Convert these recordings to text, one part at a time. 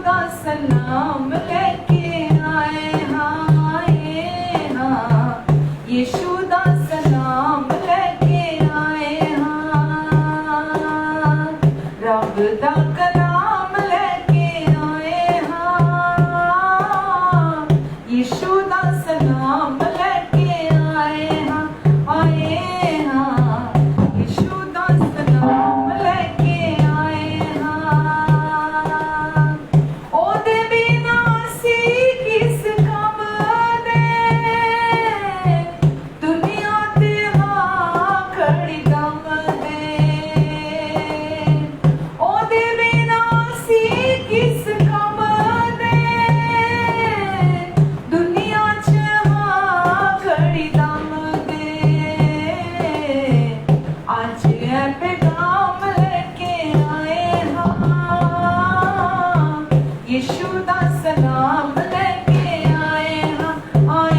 दा सलाम लेके आए हाँ यीशु दा सलाम लेके आए हाँ रब दा कलाम लेके आए हाँ यीशु दा सलाम लेके आए हाँ यीशु दा सलाम लेके आए हाँ ओदे बिना सी किस काम दे दुनिया ते हाँ खड़ी दम दे ओदे बिना सी किस काम दे दुनिया च हाँ खड़ी दम दे आज है पैगाम लेके आए हाँ यीशु दा सलाम लेके आए हाँ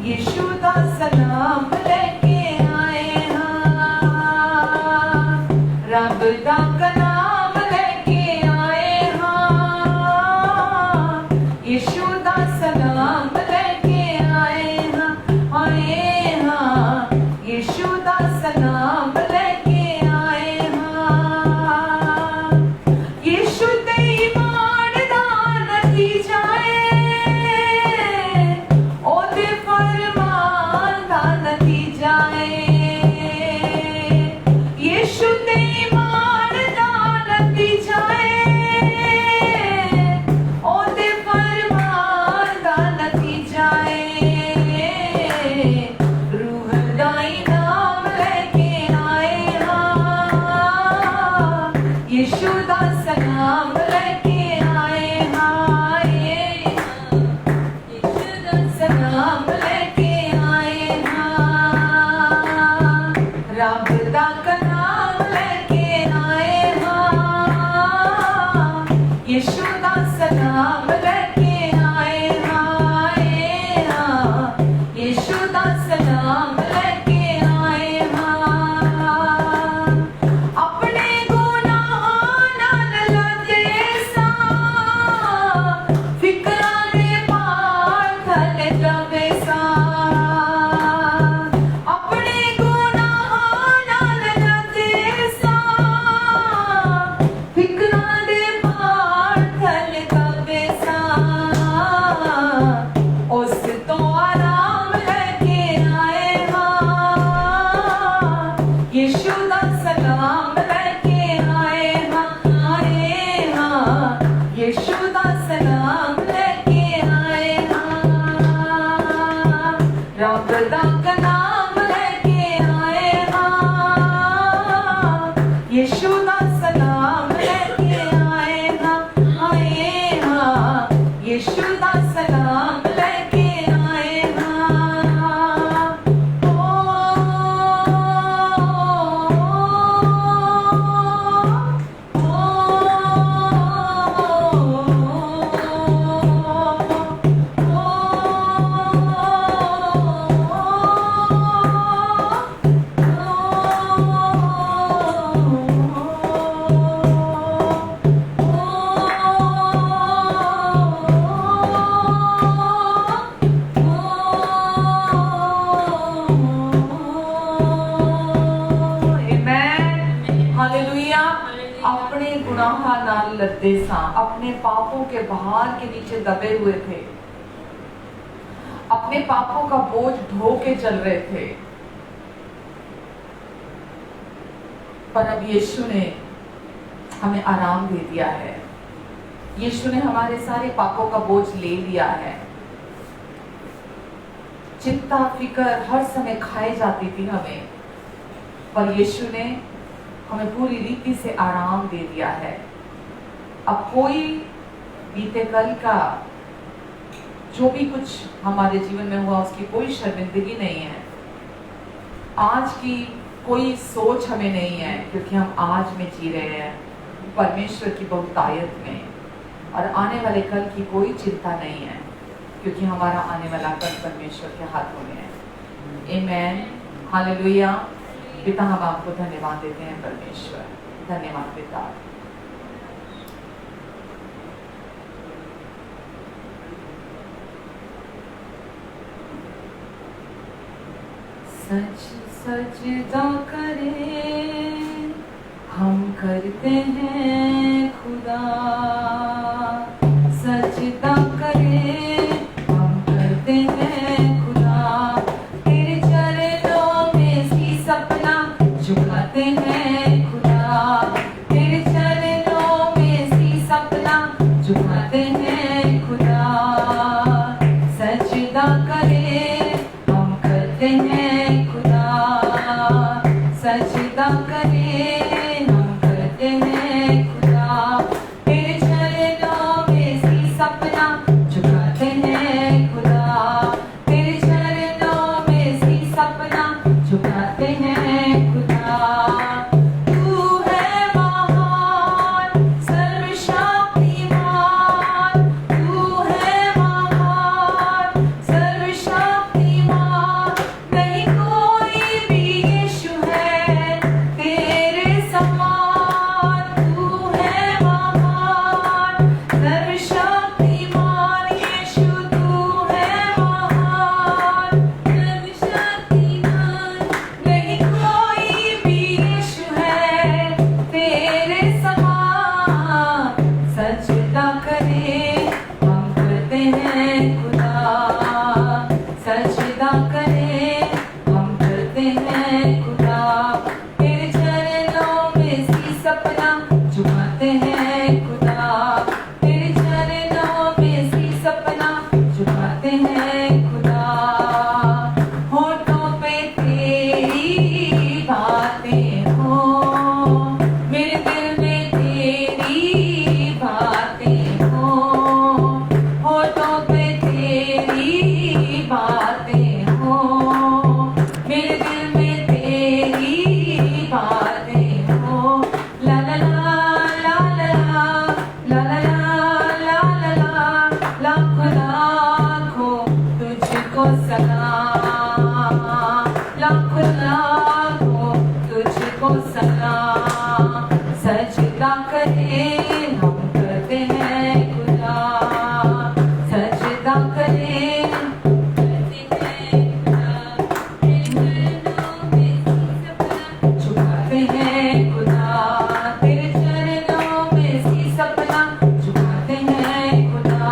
यीशु दा सलाम लेके आए हाँ रब दा कलाम लेके आए हाँ यीशु दा सलाम लेके आए हाँ यीशु दा सलाम लेके आए हाँ यीशु ते ईमान दा नतीजा है ओदे फरमान दा नतीजा है यीशु ते ईमान दा नतीजा है ओदे फरमान दा नतीजा है रूह दा इनाम लेके आए हाँ यीशु दा सलाम लेके आए हाँ यीशु दा सलाम लेके आए हाँ रब दा कलाम लेके आए हाँ यीशु दा सलाम लेके आए हाँ यीशु दा सलाम लेके आए हाँ अपने गुनाहां नाल लदे सा फिकरां दे पार थले दबे सा अपने गुनाहां नाल लदे सा फिकरां दे पार थले दबे सा उस तो आराम लेके आए हाँ यीशु दा सलाम लेके आए हाँ यीशु दा सलाम लेके आए हाँ रब दा कलाम लेके आए हाँ यीशु दा सलाम लेके आए हाँ यीशु दा सलाम लेके आए हाँ हालेलुया अपने गुनाह नाल लदे सा अपने पापों के भार के नीचे दबे हुए थे अपने पापों का बोझ ढो के चल रहे थे पर अब यीशु ने हमें आराम दे दिया है यीशु ने हमारे सारे पापों का बोझ ले लिया है चिंता फिकर हर समय खाए जाती थी हमें पर यीशु ने हमें पूरी रीति से आराम दे दिया है अब कोई बीते कल का जो भी कुछ हमारे जीवन में हुआ उसकी कोई शर्मिंदगी नहीं है आज की कोई सोच हमें नहीं है क्योंकि हम आज में जी रहे हैं परमेश्वर की बहुतायत में और आने वाले कल की कोई चिंता नहीं है क्योंकि हमारा आने वाला कल परमेश्वर के हाथों में है आमेन हालेलुया पिता हम आपको धन्यवाद देते हैं परमेश्वर धन्यवाद पिता सच सजदा करें हम करते हैं खुदा, सजदा करें हम करते हैं खुदा, तेरे चरणों में शीश अपना झुकाते हैं खुदा, तेरे चरणों में शीश अपना झुकाते हैं खुदा, सजदा करें हम करते हैं खुदा, सजदा करें हम करते हैं खुदा, तेरे चरणों में शीश अपना झुकाते हैं खुदा, तेरे चरणों में शीश अपना झुकाते हैं खुदा। तू है महान सर्वशक्तिमान, तू है महान सर्वशक्तिमान, नहीं कोई भी यीशु है तेरे समान, तू है महान सर्वशक्तिमान, यीशु तू है महान सर्वशक्तिमान, नहीं कोई भी यीशु है तेरे समान, सजदा करें हम करते हैं खुदा, सजदा करें हम करते हैं खुदा, तेरे चरणों में शीश अपना झुकाते हैं खुदा, तेरे चरणों में शीश अपना झुकाते हैं खुदा, होठों पे तेरी बातें हो, मेरे दिल में तेरी बातें हो, होठों पे तेरी बातें हो, मेरे दिल में तेरी बातें हो, ला ला ला ला ला ला ला ला ला ला, लाखों लाखों तुझको सलाम, लाखों लाखों तुझको सलाम, सजदा करें हम करते हैं खुदा, सजदा करें करते हैं खुदा, तेरे चरणों में शीश अपना झुकाते हैं खुदा, तेरे चरणों में शीश अपना झुकाते हैं खुदा,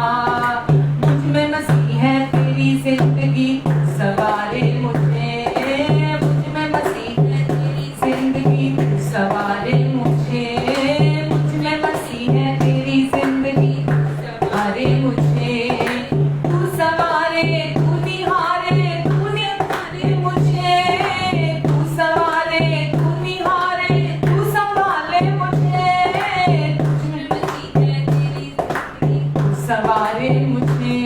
मुझ में मसीह है तेरी जिंदगी सवारे मुझे, मुझ में मसीह है तेरी जिंदगी सवारे मुझे, मुझ में मसीह है तेरी जिंदगी सवारे मुझे, तू सवारे तू निहारे मुझे, तू सवारे तू निहारे तू संभाले मुझे, मुझ में मसीह है तेरी जिंदगी सवारे मुझे,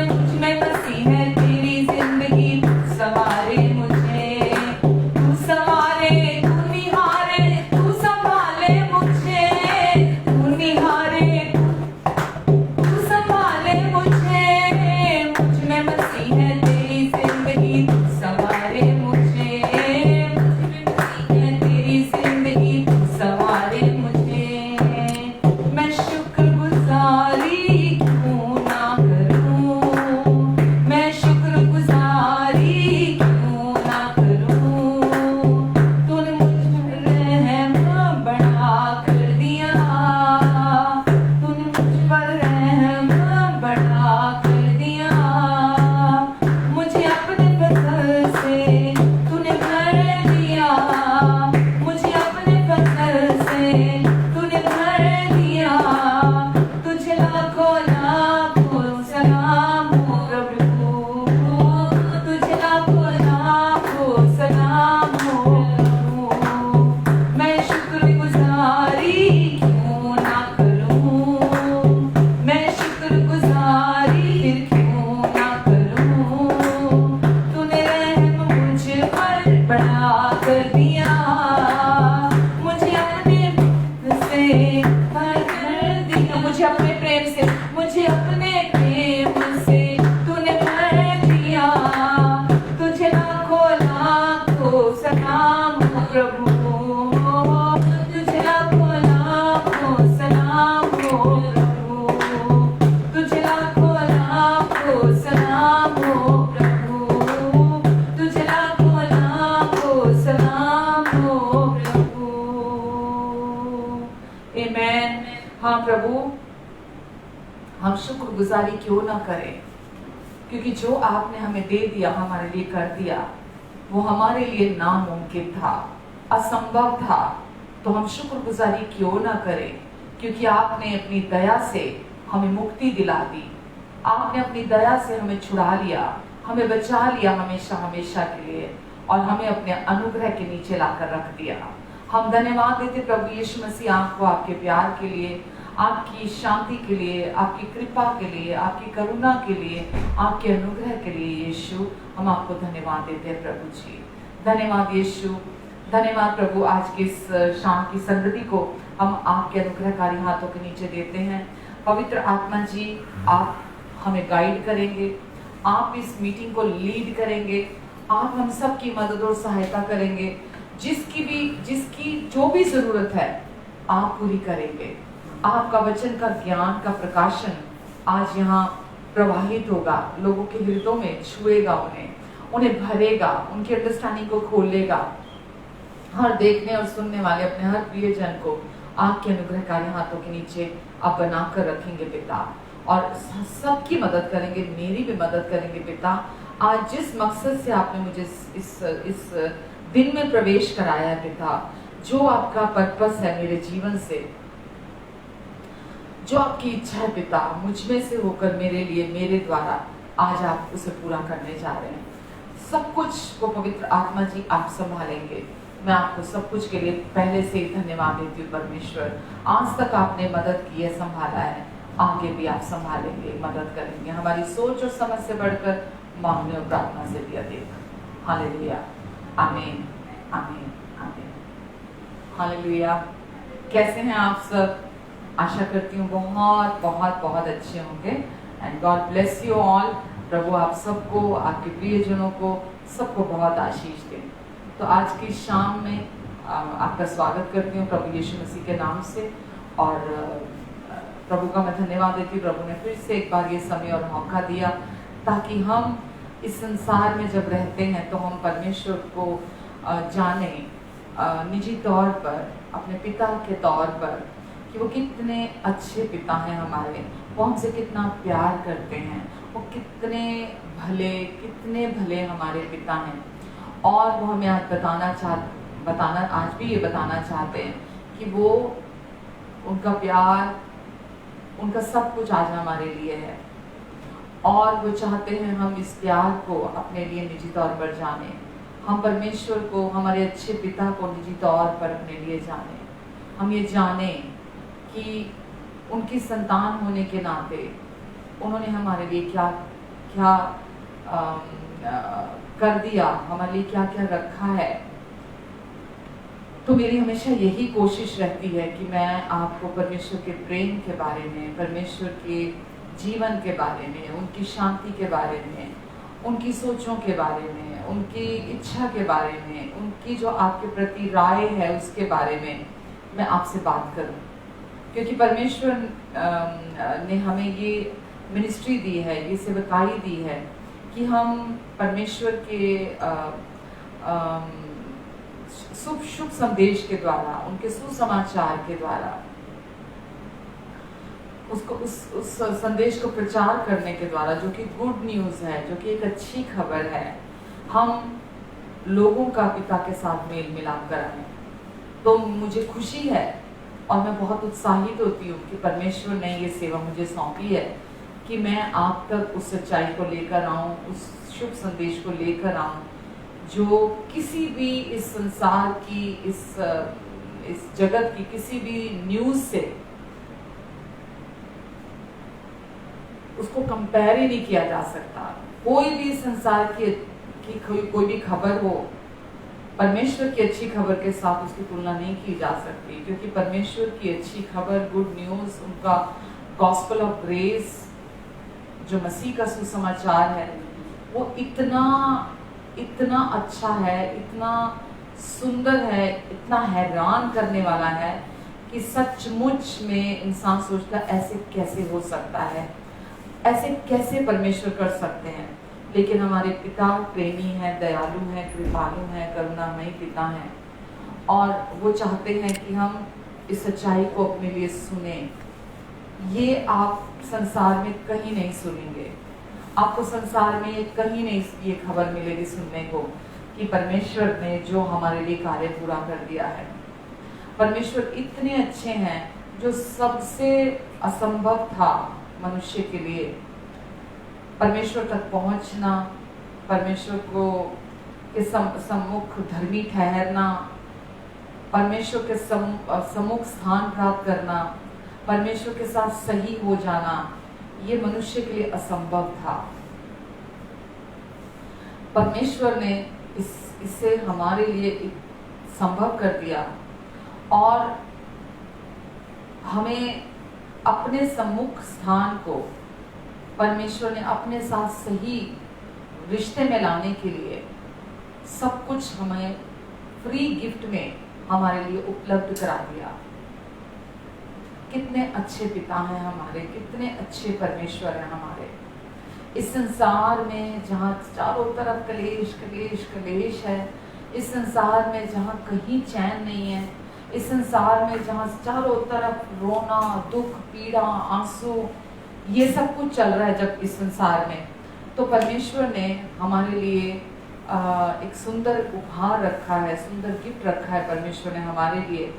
मुझ में मसीह है तेरी जिंदगी सवारे मुझे, तू सवारे तू निहारे तू संभाले मुझे, तू निहारे तू संभाले मुझे, मुझ में मसीह है तेरी जिंदगी सवारे मुझे, मुझ में मसीह है तेरी जिंदगी सवारे मुझे, मैं शुक्रगुजारी क्यों ना करूं, मैं शुक्रगुजारी क्यों ना करूं, तूने मुझ पर रहम बड़ा कर दिया, तूने मुझ पर रहम बड़ा कर दिया, मुझे अपने फजल से तूने भर दिया, मुझे अपने फजल से तूने भर दिया, तुझे लाखों लाखों सलाम हो प्रभु, तुझे लाखों लाखों सलाम हो प्रभु, मैं शुक्रगुजारी क्यों ना करूं, मैं शुक्रगुजारी फिर क्यों ना करूं, तूने रहम मुझ पर बड़ा कर दिया, मुझे अपने से भर दिया, मुझे अपने प्रेम से, मुझे अपने प्रेम से तूने भर दिया, तुझे लाखों लाखों सलाम हो प्रभु, तुझे लाखों लाखों सलाम हो प्रभु, तुझे लाखों लाखों सलाम हो प्रभु, तुझे लाखों हाँ प्रभु, हम शुक्रगुजारी क्यों ना करें, क्योंकि जो आपने हमें दे दिया, हमारे लिए कर दिया, वो हमारे लिए नामुमकिन था, असंभव था। तो हम शुक्रगुजारी क्यों ना करें, क्योंकि आपने अपनी दया से हमें मुक्ति दिला दी, आपने अपनी दया से हमें छुड़ा लिया, हमें बचा लिया हमेशा हमेशा के लिए, और हमें अपने अनुग्रह के नीचे लाकर रख दिया। हम धन्यवाद देते प्रभु यीशु मसीह आपको, आपके प्यार के लिए, आपकी शांति के लिए, आपकी कृपा के लिए, आपकी करुणा के लिए, आपके अनुग्रह के लिए। यीशु, हम आपको धन्यवाद देते हैं प्रभु जी। धन्यवाद यीशु, धन्यवाद प्रभु। आज की इस शाम की संगति को हम आपके अनुग्रहकारी हाथों के नीचे देते हैं। पवित्र आत्मा जी, आप हमें गाइड करेंगे, आप इस मीटिंग को लीड करेंगे, आप हम सब की मदद और सहायता करेंगे, जिसकी जो भी जरूरत है आप पूरी करेंगे। आपका वचन का ज्ञान का प्रकाशन आज यहाँ प्रवाहित होगा, लोगों के हृदयों में छुएगा, उन्हें भरेगा, उनकी अंडरस्टैंडिंग को खोलेगा। हर देखने और सुनने वाले अपने हर प्रियजन को आपके अनुग्रहकारी हाथों के नीचे आप बनाकर रखेंगे पिता, और सबकी मदद करेंगे, मेरी भी मदद करेंगे पिता। आज जिस मकसद से आपने मुझे इस दिन में प्रवेश कराया है पिता, जो आपका पर्पस है मेरे जीवन से, जो आपकी इच्छा है पिता, मुझ में से होकर मेरे लिए, मेरे द्वारा आज आप उसे पूरा करने जा रहे हैं। सब कुछ को पवित्र आत्मा जी आप संभालेंगे। मैं आपको सब कुछ के लिए पहले से ही धन्यवाद देती हूँ परमेश्वर। आज तक आपने मदद की है, संभाला है, आगे भी आप संभालेंगे, मदद करेंगे। हमारी सोच और समझ से बढ़कर मांगने और प्रार्थना से भी अधिक। हालेलुया, आमीन, आमीन, आमीन। हालेलुया। कैसे हैं आप सब? आशा करती हूँ बहुत बहुत बहुत अच्छे होंगे। And God bless you all. प्रभु आप सबको, आपके प्रियजनों को, सबको बहुत आशीष दें। तो आज की शाम में आपका स्वागत करती हूँ प्रभु यीशु मसीह के नाम से, और प्रभु का मैं धन्यवाद देती हूँ। प्रभु ने फिर से एक बार ये समय और मौका दिया ताकि हम इस संसार में जब रहते हैं तो हम परमेश्वर को जाने निजी तौर पर, अपने पिता के तौर पर, कि वो कितने अच्छे पिता हैं हमारे, वो हमसे कितना प्यार करते हैं, वो कितने भले हमारे पिता हैं। और वो हमें आज आज भी ये बताना चाहते हैं कि वो, उनका प्यार, उनका सब कुछ आज हमारे लिए है, और वो चाहते हैं हम इस प्यार को अपने लिए निजी तौर पर जाने, हम परमेश्वर को, हमारे अच्छे पिता को निजी तौर पर अपने लिए जाने। हम ये जाने कि उनकी संतान होने के नाते उन्होंने हमारे लिए क्या क्या कर दिया, हमारे लिए क्या क्या रखा है। तो मेरी हमेशा यही कोशिश रहती है कि मैं आपको परमेश्वर के प्रेम के बारे में, परमेश्वर के जीवन के बारे में, उनकी शांति के बारे में, उनकी सोचों के बारे में, उनकी इच्छा के बारे में, उनकी जो आपके प्रति राय है उसके बारे में मैं आपसे बात करूं। क्योंकि परमेश्वर ने हमें ये मिनिस्ट्री दी है, ये सेवकाई दी है कि हम परमेश्वर के शुभ संदेश के द्वारा, उनके सुसमाचार के द्वारा, उस संदेश को प्रचार करने के द्वारा, जो कि गुड न्यूज़ है, जो कि एक अच्छी खबर है, हम लोगों का पिता के साथ मेल मिलाप कराएं। तो मुझे खुशी है और मैं बहुत उत्साहित होती हूँ कि परमेश्वर ने ये सेवा मुझे सौंपी है कि मैं आप तक उस सच्चाई को लेकर आऊँ, उस शुभ संदेश को लेकर आऊँ, जो किसी भी इस संसार की, इस जगत की किसी भी न्यूज़ से उसको कंपेयर ही नहीं किया जा सकता। कोई भी संसार की कोई भी खबर हो, परमेश्वर की अच्छी खबर के साथ उसकी तुलना नहीं की जा सकती, क्योंकि परमेश्वर की अच्छी खबर, गुड न्यूज़, उनका गॉस्पेल ऑफ ग्रेस, जो मसीह का सुसमाचार है, वो इतना अच्छा है, इतना सुंदर है, इतना हैरान करने वाला है कि सचमुच में इंसान सोचता ऐसे कैसे हो सकता है, ऐसे कैसे परमेश्वर कर सकते हैं। लेकिन हमारे पिता प्रेमी हैं, दयालु हैं, कृपालु हैं, करुणामयी पिता हैं, और वो चाहते हैं कि हम इस सच्चाई को अपने लिए सुने, ये आप संसार में कहीं नहीं सुनेंगे। आपको संसार में कहीं नहीं ये खबर मिलेगी सुनने को कि परमेश्वर ने जो हमारे लिए कार्य पूरा कर दिया है। परमेश्वर इतने अच्छे हैं, जो सबसे असंभव था मनुष्य के लिए, परमेश्वर तक पहुंचना, परमेश्वर को के सम्मुख धर्मी ठहरना, परमेश्वर के सम्मुख स्थान प्राप्त करना, परमेश्वर के साथ सही हो जाना, ये मनुष्य के लिए असंभव था। परमेश्वर ने इसे हमारे लिए संभव कर दिया और हमें अपने सम्मुख स्थान को परमेश्वर ने अपने साथ सही रिश्ते में लाने के लिए सब कुछ हमें फ्री गिफ्ट में हमारे लिए उपलब्ध करा दिया। कितने अच्छे पिता हैं हमारे, कितने अच्छे परमेश्वर हैं हमारे। इस संसार में जहाँ चारों तरफ कलेश कलेश कलेश है, इस संसार में जहाँ कहीं चैन नहीं है, इस संसार में जहाँ चारों तरफ रोना, दुख, पीड़ा, आंसू, ये सब कुछ चल रहा है जब इस संसार में, तो परमेश्वर ने हमारे लिए एक सुंदर उपहार रखा है, सुंदर गिफ्ट रखा है परमेश्वर ने हमारे लिए,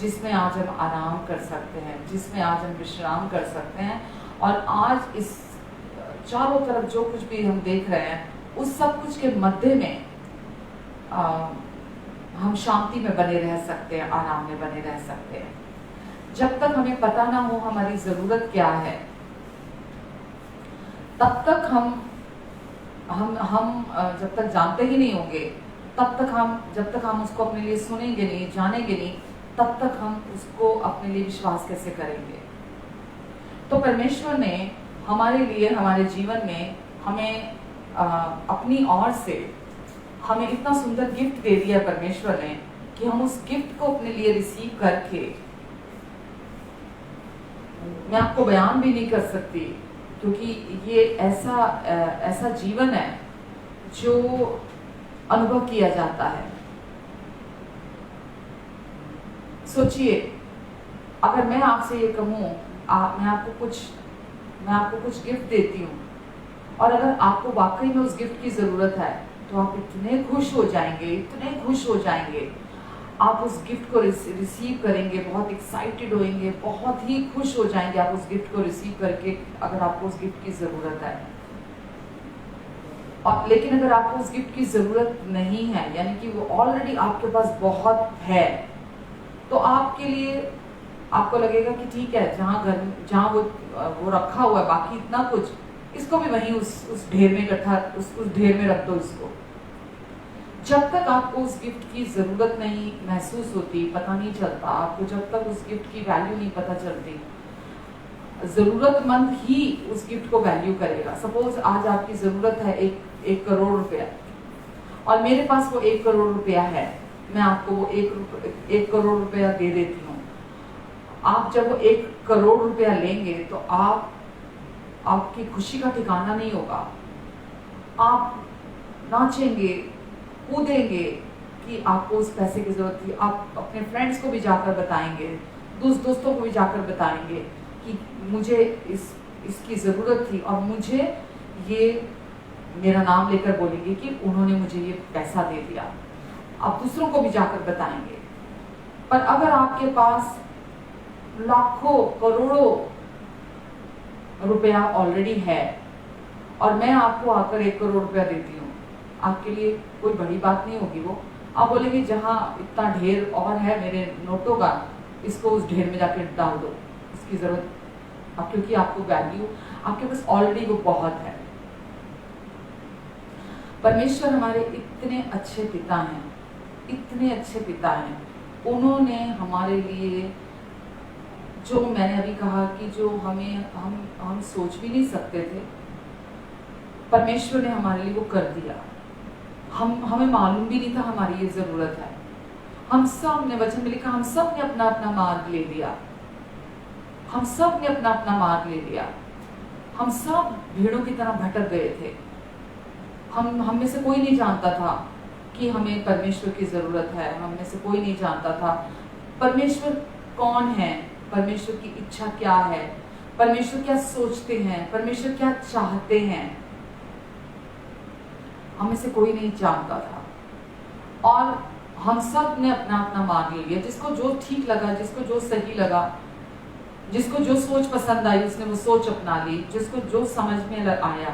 जिसमें आज हम आराम कर सकते हैं, जिसमें आज हम विश्राम कर सकते हैं। और आज इस चारों तरफ जो कुछ भी हम देख रहे हैं, उस सब कुछ के मध्य में हम शांति में बने रह सकते हैं, आराम में बने रह सकते हैं। जब तक हमें पता ना हो हमारी जरूरत क्या है, तब तक हम जब तक जानते ही नहीं होंगे, जब तक हम उसको अपने लिए सुनेंगे नहीं, जानेंगे नहीं, तब तक हम उसको अपने लिए विश्वास कैसे करेंगे। तो परमेश्वर ने हमारे लिए, हमारे जीवन में हमें अपनी ओर से हमें इतना सुंदर गिफ्ट दे दिया परमेश्वर ने कि हम उस गिफ्ट को अपने लिए रिसीव करके, मैं आपको बयान भी नहीं कर सकती, क्योंकि ये ऐसा जीवन है जो अनुभव किया जाता है। सोचिए, अगर मैं आपसे ये कहूँ, मैं आपको कुछ गिफ्ट देती हूँ, और अगर आपको वाकई में उस गिफ्ट की जरूरत है, तो आप इतने खुश हो जाएंगे, आप उस गिफ्ट को रिसीव करेंगे, बहुत एक्साइटेड होंगे, बहुत ही खुश हो जाएंगे आप उस गिफ्ट को रिसीव करके, अगर आपको उस गिफ्ट की जरूरत है। और लेकिन अगर आपको उस गिफ्ट की जरूरत नहीं है, यानी कि वो ऑलरेडी आपके पास बहुत है, तो आपके लिए आपको लगेगा कि ठीक है, जहाँ वो रखा हुआ है, बाकी इतना कुछ, इसको भी वहीं उस ढेर में उस ढेर में रख दो इसको। जब तक आपको उस गिफ्ट की जरूरत नहीं महसूस होती, पता नहीं चलता आपको, जब तक उस गिफ्ट की वैल्यू नहीं पता चलती, जरूरतमंद ही उस गिफ्ट को वैल्यू करेगा। सपोज आज आपकी जरूरत है एक करोड़ रुपया, और मेरे पास वो 1 करोड़ रुपया है, मैं आपको वो एक करोड़ रुपया दे देती हूँ। आप जब वो 1 करोड़ रुपया लेंगे, तो आपकी खुशी का ठिकाना नहीं होगा। आप नाचेंगे, कूदेंगे कि आपको उस पैसे की जरूरत थी। आप अपने फ्रेंड्स को भी जाकर बताएंगे, दोस्तों को भी जाकर बताएंगे कि मुझे इसकी जरूरत थी, और मुझे ये मेरा नाम लेकर बोलेंगे कि उन्होंने मुझे ये पैसा दे दिया। आप दूसरों को भी जाकर बताएंगे। पर अगर आपके पास लाखों करोड़ों रुपया ऑलरेडी है, और मैं आपको आकर 1 करोड़ रुपया देती हूँ, आपके लिए कोई बड़ी बात नहीं होगी वो। आप बोलेंगे जहाँ इतना ढेर और है मेरे नोटों का, इसको उस ढेर में जाके डाल दो, इसकी जरूरत, क्योंकि आपको वैल्यू आपके पास ऑलरेडी वो बहुत है। परमेश्वर हमारे इतने अच्छे पिता हैं, इतने अच्छे पिता हैं। उन्होंने हमारे लिए, जो मैंने अभी कहा कि जो हम सोच भी नहीं सकते थे, परमेश्वर ने हमारे लिए वो कर दिया। हमें मालूम भी नहीं था हमारी ये जरूरत है। हम सब ने, वचन में लिखा, हम सब ने अपना अपना मार्ग ले लिया, हम सब ने अपना अपना मार्ग ले लिया। हम सब भीड़ों की तरह भटक गए थे। हम में से कोई नहीं जानता था कि हमें परमेश्वर की जरूरत है। हम में से कोई नहीं जानता था परमेश्वर कौन है, परमेश्वर की इच्छा क्या है, परमेश्वर क्या सोचते हैं, परमेश्वर क्या चाहते हैं, हमें से कोई नहीं जानता था। और हम सब ने अपना अपना मान लिया, जिसको जो ठीक लगा, जिसको जो सही लगा, जिसको जो सोच पसंद आई उसने वो सोच अपना ली, जिसको जो समझ में आया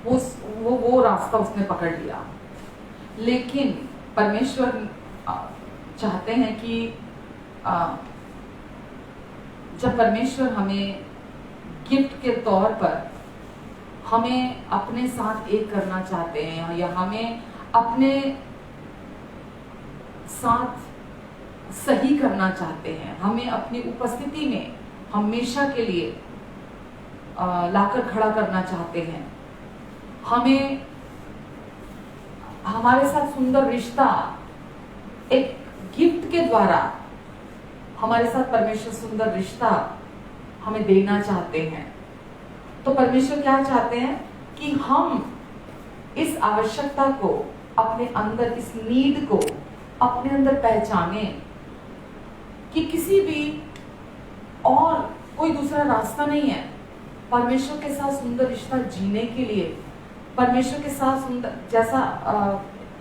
वो रास्ता उसने पकड़ लिया। लेकिन परमेश्वर चाहते हैं कि जब परमेश्वर हमें गिफ्ट के तौर पर हमें अपने साथ एक करना चाहते हैं, या हमें अपने साथ सही करना चाहते हैं, हमें अपनी उपस्थिति में हमेशा के लिए लाकर खड़ा करना चाहते हैं, हमें हमारे साथ सुंदर रिश्ता एक गिफ्ट के द्वारा हमारे साथ परमेश्वर सुंदर रिश्ता हमें देना चाहते हैं। तो परमेश्वर क्या चाहते हैं कि हम इस आवश्यकता को अपने अंदर, इस नीड को अपने अंदर पहचाने कि किसी भी और कोई दूसरा रास्ता नहीं है परमेश्वर के साथ सुंदर रिश्ता जीने के लिए। परमेश्वर के साथ सुंदर, जैसा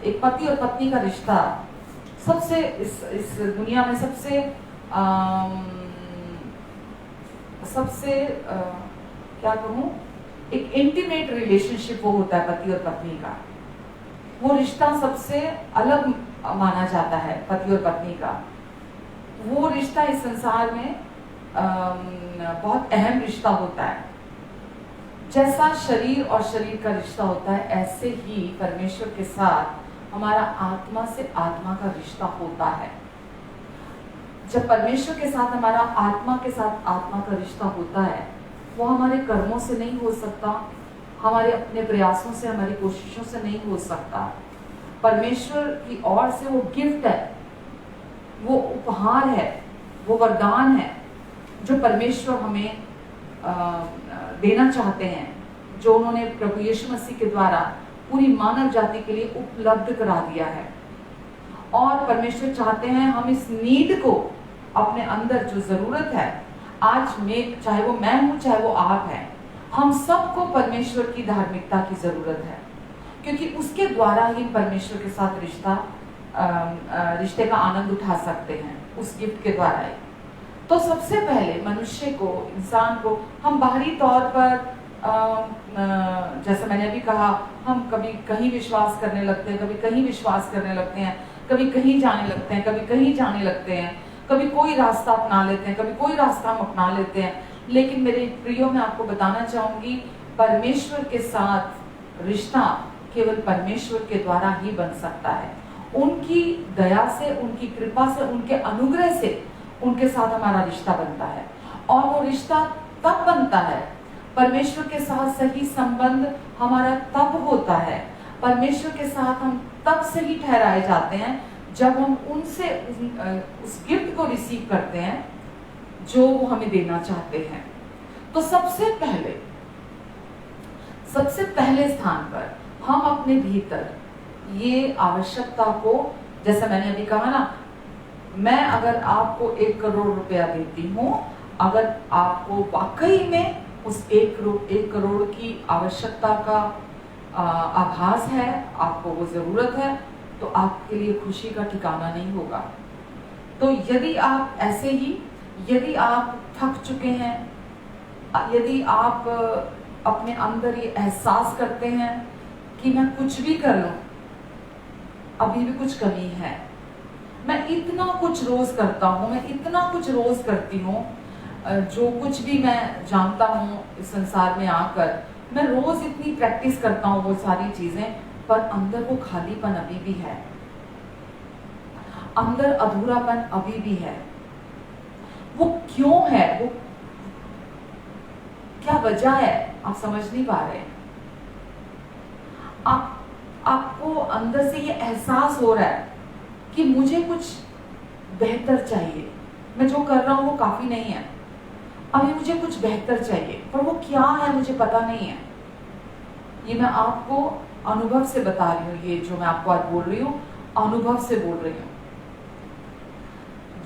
एक पति और पत्नी का रिश्ता सबसे इस दुनिया में सबसे क्या कहूँ, एक इंटीमेट रिलेशनशिप वो होता है पति और पत्नी का। वो रिश्ता सबसे अलग माना जाता है पति और पत्नी का। वो रिश्ता इस संसार में बहुत अहम रिश्ता होता है। जैसा शरीर और शरीर का रिश्ता होता है, ऐसे ही परमेश्वर के साथ हमारा आत्मा से आत्मा का रिश्ता होता है। जब परमेश्वर के साथ हमारा आत्मा के साथ आत्मा का रिश्ता होता है, वो हमारे कर्मों से नहीं हो सकता, हमारे अपने प्रयासों से, हमारी कोशिशों से नहीं हो सकता। परमेश्वर की ओर से वो गिफ्ट है, वो उपहार है, वो वरदान है जो परमेश्वर हमें देना चाहते हैं, जो उन्होंने प्रभु यीशु मसीह के द्वारा पूरी मानव जाति के लिए उपलब्ध करा दिया है। और परमेश्वर चाहते हैं हम इस नीड को अपने अंदर, जो जरूरत है आज में, चाहे वो मैं हूं चाहे वो आप हैं, हम सबको परमेश्वर की धार्मिकता की जरूरत है, क्योंकि उसके द्वारा ही परमेश्वर के साथ रिश्ते का आनंद उठा सकते हैं, उस गिफ्ट के द्वारा ही। तो सबसे पहले मनुष्य को, इंसान को, हम बाहरी तौर पर जैसे मैंने अभी कहा, हम कभी कहीं विश्वास करने लगते हैं, कभी कहीं विश्वास करने लगते हैं, कभी कहीं जाने लगते हैं, कभी कहीं जाने लगते हैं, कभी कोई रास्ता अपना लेते हैं, कभी कोई रास्ता हम अपना लेते हैं। लेकिन मेरे प्रियो, मैं आपको बताना चाहूंगी, परमेश्वर के साथ रिश्ता केवल परमेश्वर के द्वारा ही बन सकता है। उनकी दया से, उनकी कृपा से, उनके अनुग्रह से उनके साथ हमारा रिश्ता बनता है। और वो रिश्ता तब बनता है, परमेश्वर के साथ सही संबंध हमारा तब होता है, परमेश्वर के साथ हम तब सही ठहराए जाते हैं जब हम उनसे उस गिफ्ट को रिसीव करते हैं जो वो हमें देना चाहते हैं। तो सबसे पहले स्थान पर हम अपने भीतर ये आवश्यकता को, जैसे मैंने अभी कहा ना, मैं अगर आपको 1 करोड़ रुपया देती हूँ, अगर आपको वाकई में उस 1 करोड़ की आवश्यकता का आभास है, आपको वो जरूरत है, तो आपके लिए खुशी का ठिकाना नहीं होगा। तो यदि आप ऐसे ही, यदि आप थक चुके हैं, यदि आप अपने अंदर ये एहसास करते हैं कि मैं कुछ भी कर लूं, अभी भी कुछ कमी है, मैं इतना कुछ रोज करता हूँ, मैं इतना कुछ रोज करती हूँ, जो कुछ भी मैं जानता हूँ इस संसार में आकर, मैं रोज इतनी प्रैक्टिस करता हूँ वो सारी चीजें, पर अंदर वो खालीपन अभी भी है, अंदर अधूरापन अभी भी है। वो क्यों है, वो क्या वजह है, आप समझ नहीं पा रहे। आपको अंदर से ये एहसास हो रहा है कि मुझे कुछ बेहतर चाहिए, मैं जो कर रहा हूं वो काफी नहीं है, अभी मुझे कुछ बेहतर चाहिए, पर वो क्या है मुझे पता नहीं है। ये मैं आपको अनुभव से बता रही हूँ, ये जो मैं आपको आज बोल रही हूँ अनुभव से बोल रही हूँ।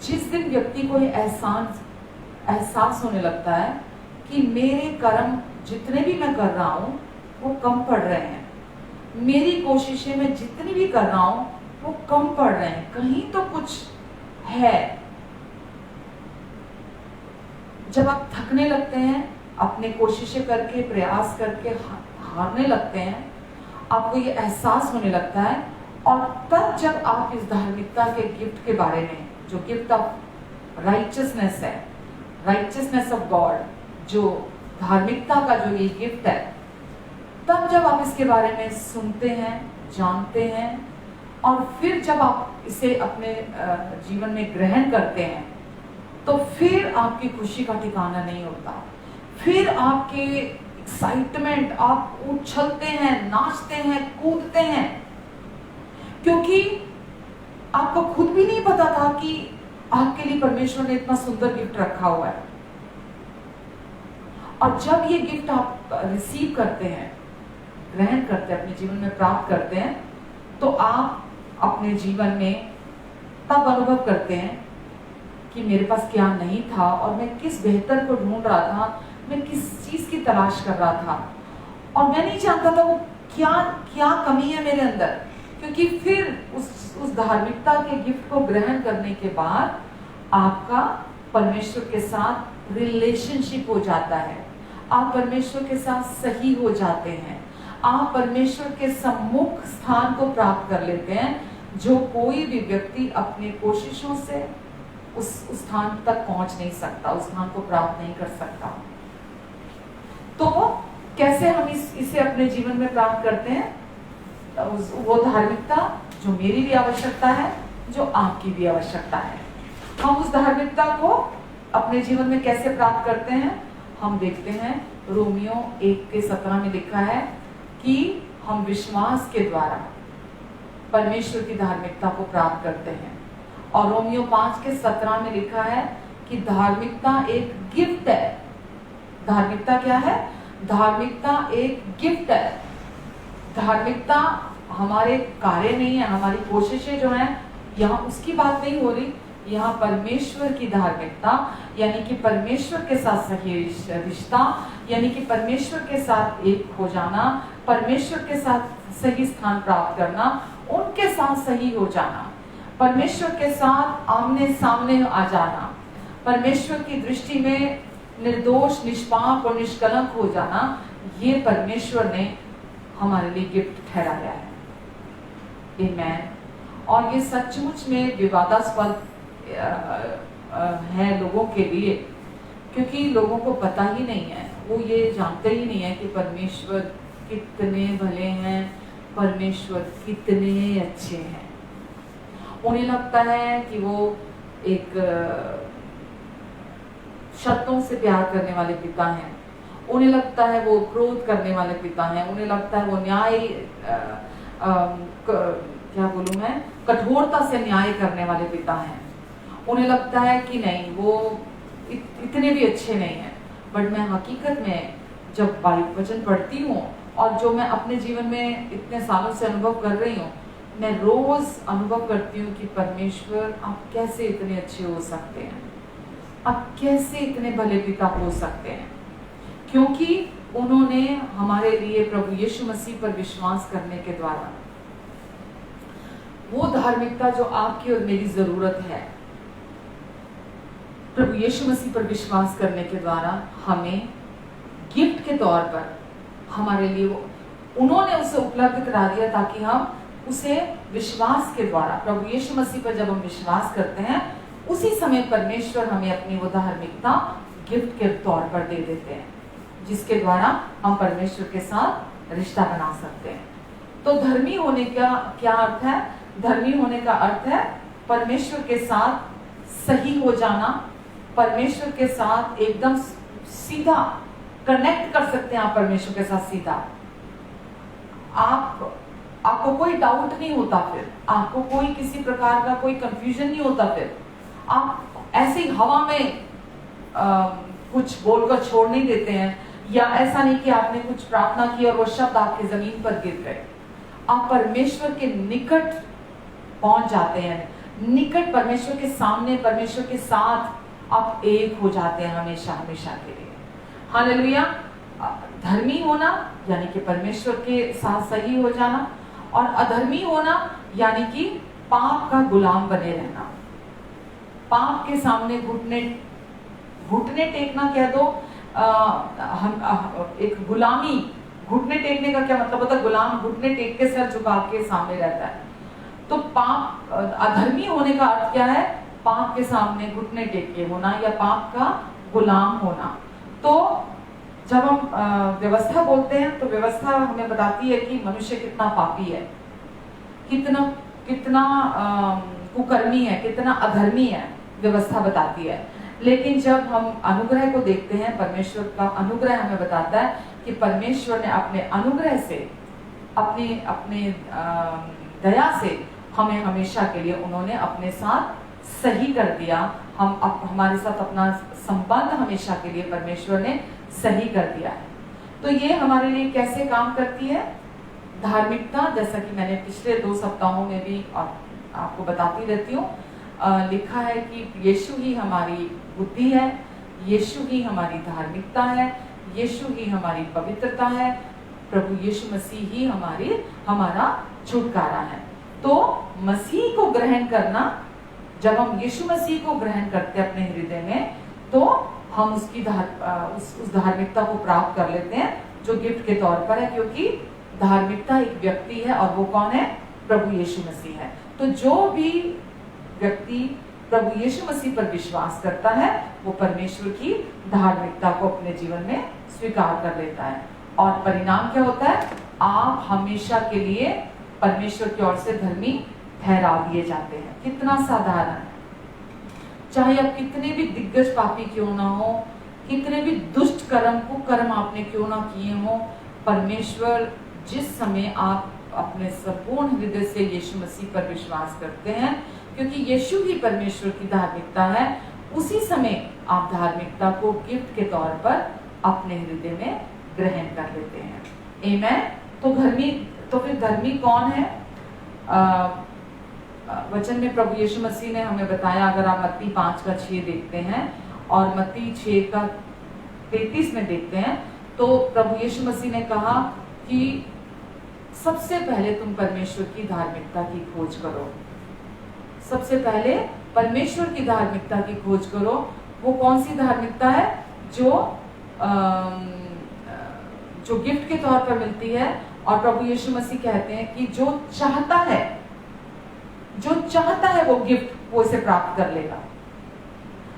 जिस दिन व्यक्ति को ये एहसास होने लगता है कि मेरे कर्म जितने भी मैं कर रहा हूँ वो कम पड़ रहे हैं, मेरी कोशिशें मैं जितनी भी कर रहा हूँ वो कम पड़ रहे हैं, कहीं तो कुछ है। जब आप थकने लगते हैं, अपने कोशिशें करके, प्रयास करके हारने लगते हैं, आपको ये एहसास होने लगता है, और तब जब आप इस धार्मिकता के गिफ्ट के बारे में, जो गिफ्ट ऑफ राइचियसनेस है, राइचियसनेस ऑफ गॉड, जो धार्मिकता का जो ये गिफ्ट है, तब जब आप इसके बारे में सुनते हैं, जानते हैं, और फिर जब आप इसे अपने जीवन में ग्रहण करते हैं, तो फिर आपकी खुशी का ठिकाना नहीं होता। फिर आपके एक्साइटमेंट, आप उछलते हैं, नाचते हैं, कूदते हैं, क्योंकि आपको खुद भी नहीं पता था कि आपके लिए परमेश्वर ने इतना सुंदर गिफ्ट रखा हुआ है। और जब ये गिफ्ट आप रिसीव करते हैं, ग्रहण करते हैं, अपने जीवन में प्राप्त करते हैं, तो आप अपने जीवन में तब अनुभव करते हैं कि मेरे पास क्या नहीं था और मैं किस बेहतर को ढूंढ रहा था, मैं किस चीज की तलाश कर रहा था, और मैं नहीं जानता था वो क्या क्या कमी है मेरे अंदर। क्योंकि फिर उस धार्मिकता के गिफ्ट को ग्रहण करने के बाद आपका परमेश्वर के साथ रिलेशनशिप हो जाता है, आप परमेश्वर के साथ सही हो जाते हैं, आप परमेश्वर के सम्मुख स्थान को प्राप्त कर लेते हैं, जो कोई भी व्यक्ति अपने कोशिशों से उस स्थान तक पहुंच नहीं सकता, उस स्थान को प्राप्त नहीं कर सकता। तो कैसे हम इसे अपने जीवन में प्राप्त करते हैं? वो धार्मिकता जो मेरी भी आवश्यकता है, जो आपकी भी आवश्यकता है। हम उस धार्मिकता को अपने जीवन में कैसे प्राप्त करते हैं? हम देखते हैं रोमियो 1:17 में लिखा है कि हम विश्वास के द्वारा परमेश्वर की धार्मिकता को प्राप्त करते हैं। और रोमियो 5:17 में लिखा है कि धार्मिकता एक गिफ्ट है। धार्मिकता क्या है? धार्मिकता एक गिफ्ट है। धार्मिकता हमारे कार्य नहीं है, हमारी कोशिशें जो हैं, यहाँ उसकी बात नहीं हो रही। यहाँ परमेश्वर की धार्मिकता, यानी कि परमेश्वर के साथ सही रिश्ता, यानी कि परमेश्वर के साथ एक हो जाना, परमेश्वर के साथ सही स्थान प्राप्त करना, उनके साथ सही हो जाना, परमेश्वर के साथ आमने सामने आ जाना, परमेश्वर की दृष्टि में निर्दोष, निष्पाप और निष्कलंक हो जाना, ये परमेश्वर ने हमारे लिए गिफ्ट ठहराया है। आमीन। और ये सचमुच में विवादास्पद है लोगों के लिए, क्योंकि लोगों को पता ही नहीं है, वो ये जानते ही नहीं है कि परमेश्वर कितने भले हैं, परमेश्वर कितने अच्छे हैं। उन्हें लगता है कि वो एक शर्तों से प्यार करने वाले पिता हैं, उन्हें लगता है वो क्रोध करने वाले पिता हैं, उन्हें लगता है वो न्याय क्या बोलूं मैं, कठोरता से न्याय करने वाले पिता हैं। उन्हें लगता है कि नहीं, वो इतने भी अच्छे नहीं हैं। बट मैं हकीकत में जब बाइबल वचन पढ़ती हूँ और जो मैं अपने जीवन में इतने सालों से अनुभव कर रही हूँ, मैं रोज अनुभव करती हूँ कि परमेश्वर आप कैसे इतने अच्छे हो सकते हैं, आप कैसे इतने भले पिता हो सकते हैं, क्योंकि उन्होंने हमारे लिए प्रभु यीशु मसीह पर विश्वास करने के द्वारा वो धार्मिकता जो आपकी और मेरी जरूरत है, प्रभु यीशु मसीह पर विश्वास करने के द्वारा हमें गिफ्ट के तौर पर हमारे लिए उन्होंने उसे उपलब्ध करा दिया, ताकि हम उसे विश्वास के द्वारा, प्रभु यीशु मसीह पर जब हम विश्वास करते हैं, उसी समय परमेश्वर हमें अपनी वो धार्मिकता गिफ्ट के तौर पर दे देते हैं, जिसके द्वारा हम परमेश्वर के साथ रिश्ता बना सकते हैं। तो धर्मी होने का क्या अर्थ है? धर्मी होने का अर्थ है परमेश्वर के साथ सही हो जाना, परमेश्वर के साथ एकदम सीधा कनेक्ट कर सकते हैं आप परमेश्वर के साथ सीधा। आपको कोई डाउट नहीं होता, फिर आपको कोई किसी प्रकार का कोई कंफ्यूजन नहीं होता, फिर आप ऐसे ही हवा में कुछ बोलकर छोड़ नहीं देते हैं, या ऐसा नहीं कि आपने कुछ प्रार्थना की और वो शब्द आपके जमीन पर गिर गए। आप परमेश्वर के निकट पहुंच जाते हैं, निकट परमेश्वर के सामने, परमेश्वर के साथ आप एक हो जाते हैं हमेशा हमेशा के लिए। हालेलुया। धर्मी होना यानी कि परमेश्वर के साथ सही हो जाना, और अधर्मी होना यानी कि पाप का गुलाम बने रहना, पाप के सामने घुटने टेकना कह दो। एक गुलामी, घुटने टेकने का क्या मतलब होता है? गुलाम घुटने टेक के सर झुका के सामने रहता है। तो पाप, अधर्मी होने का अर्थ क्या है? पाप के सामने घुटने टेक के होना या पाप का गुलाम होना। तो जब हम व्यवस्था बोलते हैं तो व्यवस्था हमें बताती है कि मनुष्य कितना पापी है, कितना कुकर्मी है, कितना अधर्मी है, व्यवस्था बताती है। लेकिन जब हम अनुग्रह को देखते हैं, परमेश्वर का अनुग्रह हमें बताता है कि परमेश्वर ने अपने अनुग्रह से, अपने दया से हमें हमेशा के लिए उन्होंने अपने साथ सही कर दिया। हमारे साथ अपना संबंध हमेशा के लिए परमेश्वर ने सही कर दिया है। तो ये हमारे लिए कैसे काम करती है? धार्मिकता, जैसा कि मैंने पिछले 2 सप्ताहों में भी आपको बताती रहती हूँ, लिखा है कि यीशु ही हमारी बुद्धि है, यीशु ही हमारी धार्मिकता है, यीशु ही हमारी पवित्रता है, प्रभु यीशु मसीह ही हमारा छुटकारा है। तो मसीह को ग्रहण करना, जब हम यीशु मसीह को ग्रहण करते हैं अपने हृदय में, तो हम उसकी उस धार्मिकता को प्राप्त कर लेते हैं जो गिफ्ट के तौर पर है, क्योंकि धार्मिकता एक व्यक्ति है और वो कौन है? प्रभु यीशु मसीह है। तो जो भी व्यक्ति प्रभु यीशु मसीह पर विश्वास करता है वो परमेश्वर की धार्मिकता को अपने जीवन में स्वीकार कर लेता है, और परिणाम क्या होता है? आप हमेशा के लिए परमेश्वर की ओर से धर्मी ठहरा दिए जाते हैं। कितना साधारण है। चाहे आप कितने भी दिग्गज पापी क्यों ना हो, कितने भी दुष्ट कुकर्म आपने क्यों ना किए हो, परमेश्वर जिस समय आप अपने संपूर्ण हृदय से यीशु मसीह पर विश्वास करते हैं, क्योंकि यीशु ही परमेश्वर की धार्मिकता है, उसी समय आप धार्मिकता को गिफ्ट के तौर पर अपने हृदय में ग्रहण कर लेते हैं। आमीन। तो फिर धर्मी कौन है? वचन में प्रभु यीशु मसीह ने हमें बताया, अगर आप मत्ती 5:6 देखते हैं और मत्ती 6:33 में देखते हैं, तो प्रभु यीशु मसीह ने कहा कि सबसे पहले तुम परमेश्वर की धार्मिकता की खोज करो। सबसे पहले परमेश्वर की धार्मिकता की खोज करो। वो कौन सी धार्मिकता है? जो गिफ्ट के तौर पर मिलती है। और प्रभु यीशु मसीह कहते हैं कि जो चाहता है वो गिफ्ट वो इसे प्राप्त कर लेगा।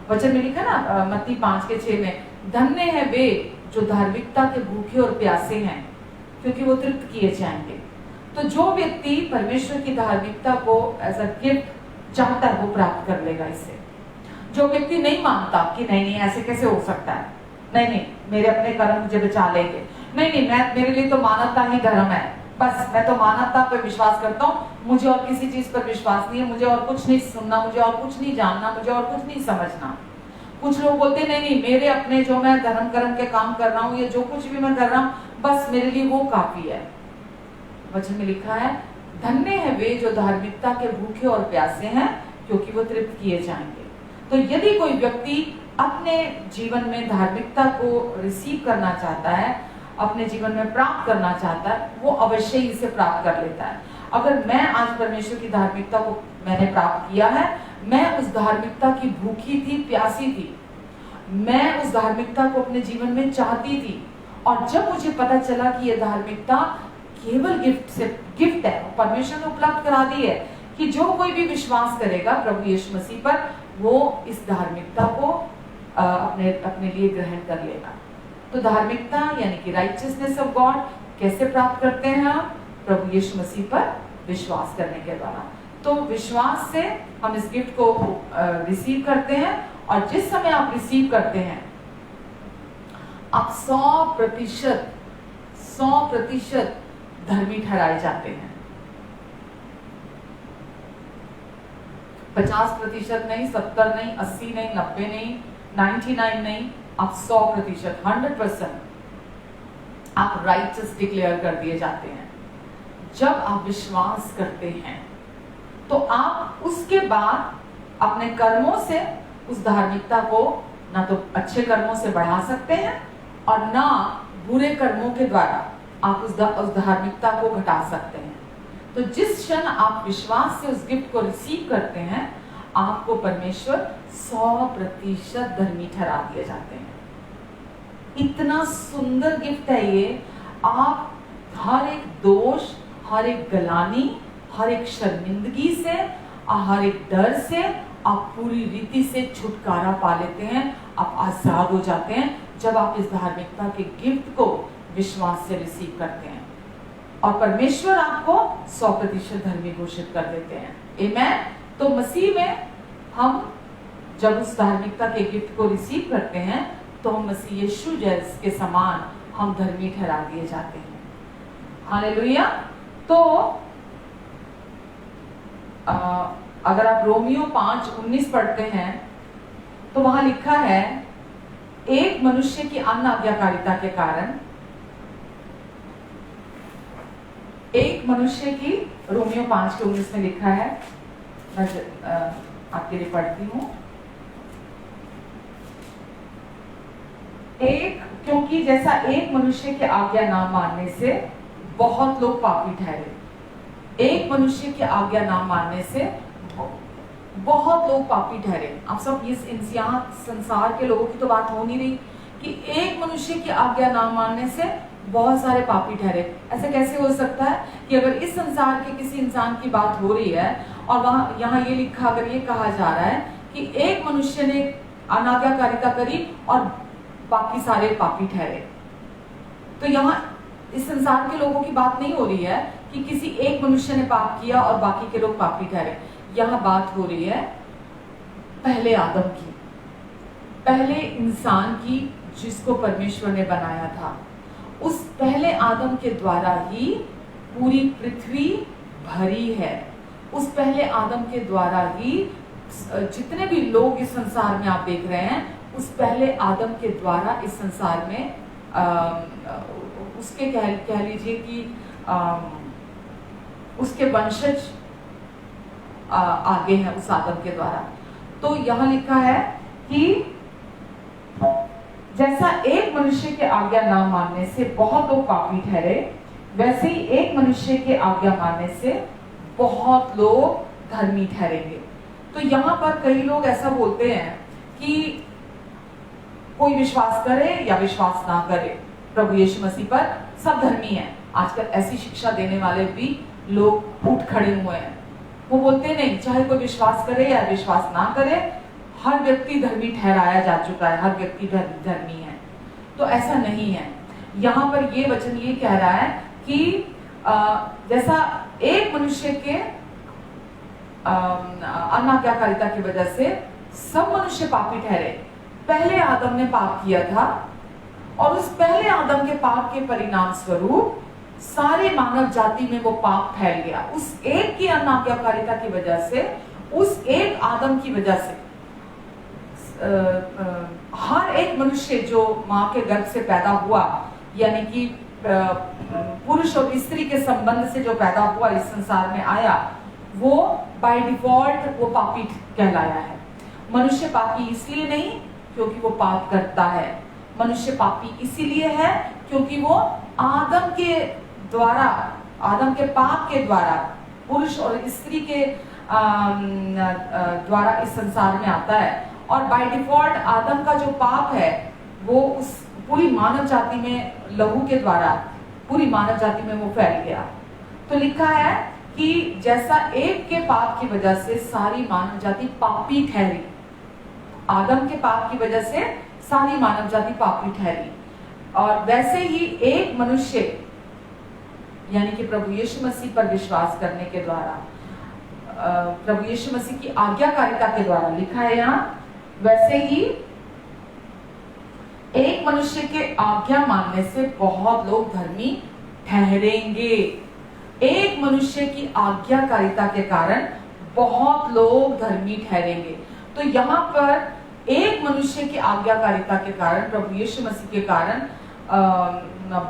वचन में लिखा ना मत्ती 5:6 में, धन्य है वे जो धार्मिकता के भूखे और प्यासे हैं, क्योंकि वो तृप्त किए जाएंगे। तो जो व्यक्ति परमेश्वर की धार्मिकता को एज अ गिफ्ट चाहता है वो प्राप्त कर लेगा इससे। जो व्यक्ति नहीं मानता कि नहीं ऐसे कैसे हो सकता है, नहीं मेरे अपने कर्म मुझे बचा लेंगे, नहीं मेरे लिए तो मानवता ही धर्म है, बस मैं तो मानवता पर विश्वास करता हूँ, मुझे और किसी चीज पर विश्वास नहीं है, मुझे और कुछ नहीं सुनना, मुझे और कुछ नहीं जानना, मुझे और कुछ नहीं समझना। कुछ लोग बोलते नहीं मेरे अपने जो मैं धर्म कर्म के काम कर रहा हूँ या जो कुछ भी मैं कर रहा हूँ बस मेरे लिए वो काफी है। वचन में लिखा है, धन्य है वे जो धार्मिकता के भूखे और प्यासे हैं, क्योंकि वो तृप्त किए जाएंगे। तो यदि कोई व्यक्ति अपने जीवन में धार्मिकता को रिसीव करना चाहता है, अपने जीवन में प्राप्त करना चाहता है, वो अवश्य ही इसे प्राप्त कर लेता है। अगर मैं आज परमेश्वर की धार्मिकता को मैंने प्राप्त किया है, मैं उस धार्मिकता की भूखी थी, प्यासी थी, मैं उस धार्मिकता को अपने जीवन में चाहती थी, और जब मुझे पता चला कि यह धार्मिकता केवल गिफ्ट है, परमेश्वर ने उपलब्ध करा दी है कि जो कोई भी विश्वास करेगा प्रभु यीशु मसीह पर, वो इस धार्मिकता को अपने लिए ग्रहण कर लेगा। तो धार्मिकता यानी कि राइचियसनेस ऑफ गॉड कैसे प्राप्त करते हैं हम? प्रभु यीशु मसीह पर विश्वास करने के द्वारा। तो विश्वास से हम इस गिफ्ट को रिसीव करते हैं, और जिस समय आप रिसीव करते हैं आप 100% धर्मी ठहराए जाते हैं। 50% नहीं, 70 नहीं, 80 नहीं, 90 नहीं, 99 नहीं, आप 100%, 100% आप राइचस डिक्लेयर कर दिए जाते हैं। जब आप विश्वास करते हैं तो आप उसके बाद अपने कर्मों से उस धार्मिकता को ना तो अच्छे कर्मों से बढ़ा सकते हैं और ना बुरे कर्मों के द्वारा आप उस धार्मिकता को घटा सकते हैं। तो जिस क्षण आप विश्वास से उस गिफ्ट को रिसीव करते हैं, आपको परमेश्वर 100% धर्मी ठहरा दिए जाते हैं। इतना सुंदर गिफ्ट है ये। आप हर एक दोष, हर एक गलानी, हर एक शर्मिंदगी से, हर एक डर से आप पूरी रीति से छुटकारा पा लेते हैं। आप आजाद हो जाते हैं जब आप इस धार्मिकता के गिफ्ट को विश्वास से रिसीव करते हैं और परमेश्वर आपको 100% धर्मी घोषित कर देते हैं। आमीन। तो मसीह में हम जब उस धार्मिकता के गिफ्ट को रिसीव करते हैं तो हम मसीह यीशु जैसे के समान हम धर्मी ठहरा दिए जाते हैं। हालेलुया। तो अगर आप रोमियो 5:19 पढ़ते हैं तो वहां लिखा है, एक मनुष्य की अनाज्ञाकारिता के कारण, एक मनुष्य की, रोमियो 5:19 में लिखा है, मैं आपके लिए पढ़ती हूं। क्योंकि जैसा एक मनुष्य की आज्ञा ना मानने से बहुत लोग पापी ठहरे, एक मनुष्य की आज्ञा ना मानने से बहुत लोग पापी ठहरे। आप सब इस संसार के लोगों की तो बात हो नहीं रही कि एक मनुष्य की आज्ञा ना मानने से बहुत सारे पापी ठहरे। ऐसे कैसे हो सकता है कि अगर इस संसार के किसी इंसान की बात हो रही है और वहां यहाँ ये लिखा, अगर ये कहा जा रहा है कि एक मनुष्य ने अनाज्ञाकारिता करी और बाकी सारे पापी ठहरे, तो यहाँ इस संसार के लोगों की बात नहीं हो रही है कि किसी एक मनुष्य ने पाप किया और बाकी के लोग पापी ठहरे। यहाँ बात हो रही है पहले आदम की, पहले इंसान की जिसको परमेश्वर ने बनाया था। उस पहले आदम के द्वारा ही पूरी पृथ्वी भरी है। उस पहले आदम के द्वारा ही जितने भी लोग इस संसार में आप देख रहे हैं, उस पहले आदम के द्वारा इस संसार में उसके कह लीजिए कि उसके वंशज आगे हैं उस आदम के द्वारा। तो यहाँ लिखा है कि जैसा एक मनुष्य के आज्ञा ना मानने से बहुत लोग पापी ठहरे, वैसे ही एक मनुष्य के आज्ञा मानने से बहुत लोग धर्मी ठहरेंगे। तो यहाँ पर कई लोग ऐसा बोलते हैं कि कोई विश्वास करे या विश्वास ना करे प्रभु यीशु मसीह पर, सब धर्मी है। आजकल ऐसी शिक्षा देने वाले भी लोग उठ खड़े हुए हैं। वो बोलते नहीं, चाहे कोई विश्वास करे या विश्वास ना करे, हर व्यक्ति धर्मी ठहराया जा चुका है, हर व्यक्ति धर्मी है। तो ऐसा नहीं है। यहाँ पर ये वचन ये कह रहा है कि जैसा एक मनुष्य के अनाज्ञाकारिता की वजह से सब मनुष्य पापी ठहरे। पहले आदम ने पाप किया था और उस पहले आदम के पाप के परिणाम स्वरूप सारे मानव जाति में वो पाप फैल गया। उस एक की अनाज्ञाकारिता की वजह से, उस एक आदम की वजह से हर एक मनुष्य जो माँ के गर्भ से पैदा हुआ, यानी कि पुरुष और स्त्री के संबंध से जो पैदा हुआ, इस संसार में आया, वो बाय डिफॉल्ट वो पापी कहलाया है। मनुष्य पापी इसलिए नहीं क्योंकि वो पाप करता है, मनुष्य पापी इसीलिए है क्योंकि वो आदम के द्वारा, आदम के पाप के द्वारा, पुरुष और स्त्री के द्वारा इस संसार में आता है। और बाय डिफॉल्ट आदम का जो पाप है वो उस पूरी मानव जाति में, लहू के द्वारा पूरी मानव जाति में वो फैल गया। तो लिखा है कि जैसा एक के पाप की वजह से सारी मानव जाति पापी ठहरी, आदम के पाप की वजह से सारी मानव जाति पापी ठहरी, और वैसे ही एक मनुष्य यानी कि प्रभु यीशु मसीह पर विश्वास करने के द्वारा, प्रभु यीशु मसीह की आज्ञाकारिता के द्वारा, लिखा है यहाँ, वैसे ही एक मनुष्य के आज्ञा मानने से बहुत लोग धर्मी ठहरेंगे। एक मनुष्य की आज्ञाकारिता के कारण बहुत लोग धर्मी ठहरेंगे। तो यहाँ पर एक मनुष्य की आज्ञाकारिता के कारण, प्रभु यीशु मसीह के कारण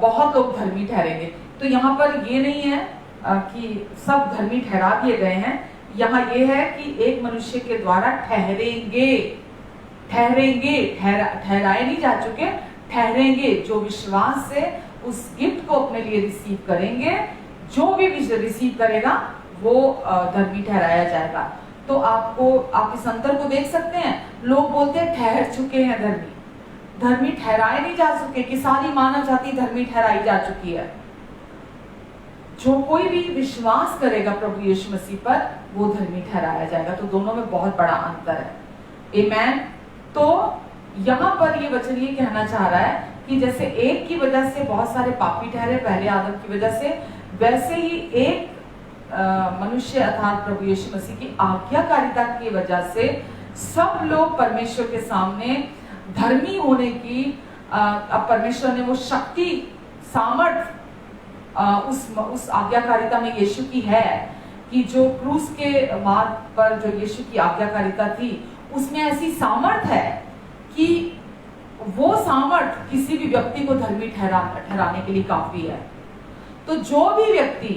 बहुत लोग धर्मी ठहरेंगे। तो यहाँ पर ये नहीं है कि सब धर्मी ठहरा दिए गए हैं। यहाँ ये है कि एक मनुष्य के द्वारा ठहरेंगे, ठहरेंगे, ठहराए नहीं जा चुके, ठहरेंगे जो विश्वास से उस गिफ्ट को अपने लिए रिसीव करेंगे। जो भी रिसीव करेगा वो धर्मी ठहराया जाएगा। तो आप इस अंतर को देख सकते हैं। लोग बोलते हैं ठहर चुके हैं धर्मी, धर्मी ठहराए नहीं जा चुके कि सारी मानव जाति धर्मी ठहराई जा चुकी है। जो कोई भी विश्वास करेगा प्रभु यीशु मसीह पर वो धर्मी ठहराया जाएगा। तो दोनों में बहुत बड़ा अंतर है। आमेन। तो यहाँ पर ये वचन ये कहना चाह रहा है कि जैसे एक की वजह से बहुत सारे पापी ठहरे पहले आदम की वजह से, वैसे ही एक मनुष्य अर्थात प्रभु यीशु मसीह की आज्ञाकारिता की वजह से सब लोग परमेश्वर के सामने धर्मी होने की अब परमेश्वर ने वो शक्ति सामर्थ उस आज्ञाकारिता में यीशु की है कि जो क्रूस के मार्ग पर जो यीशु की आज्ञाकारिता थी उसमें ऐसी सामर्थ है कि वो सामर्थ किसी भी व्यक्ति को धर्मी ठहराने के लिए काफी है। तो जो भी व्यक्ति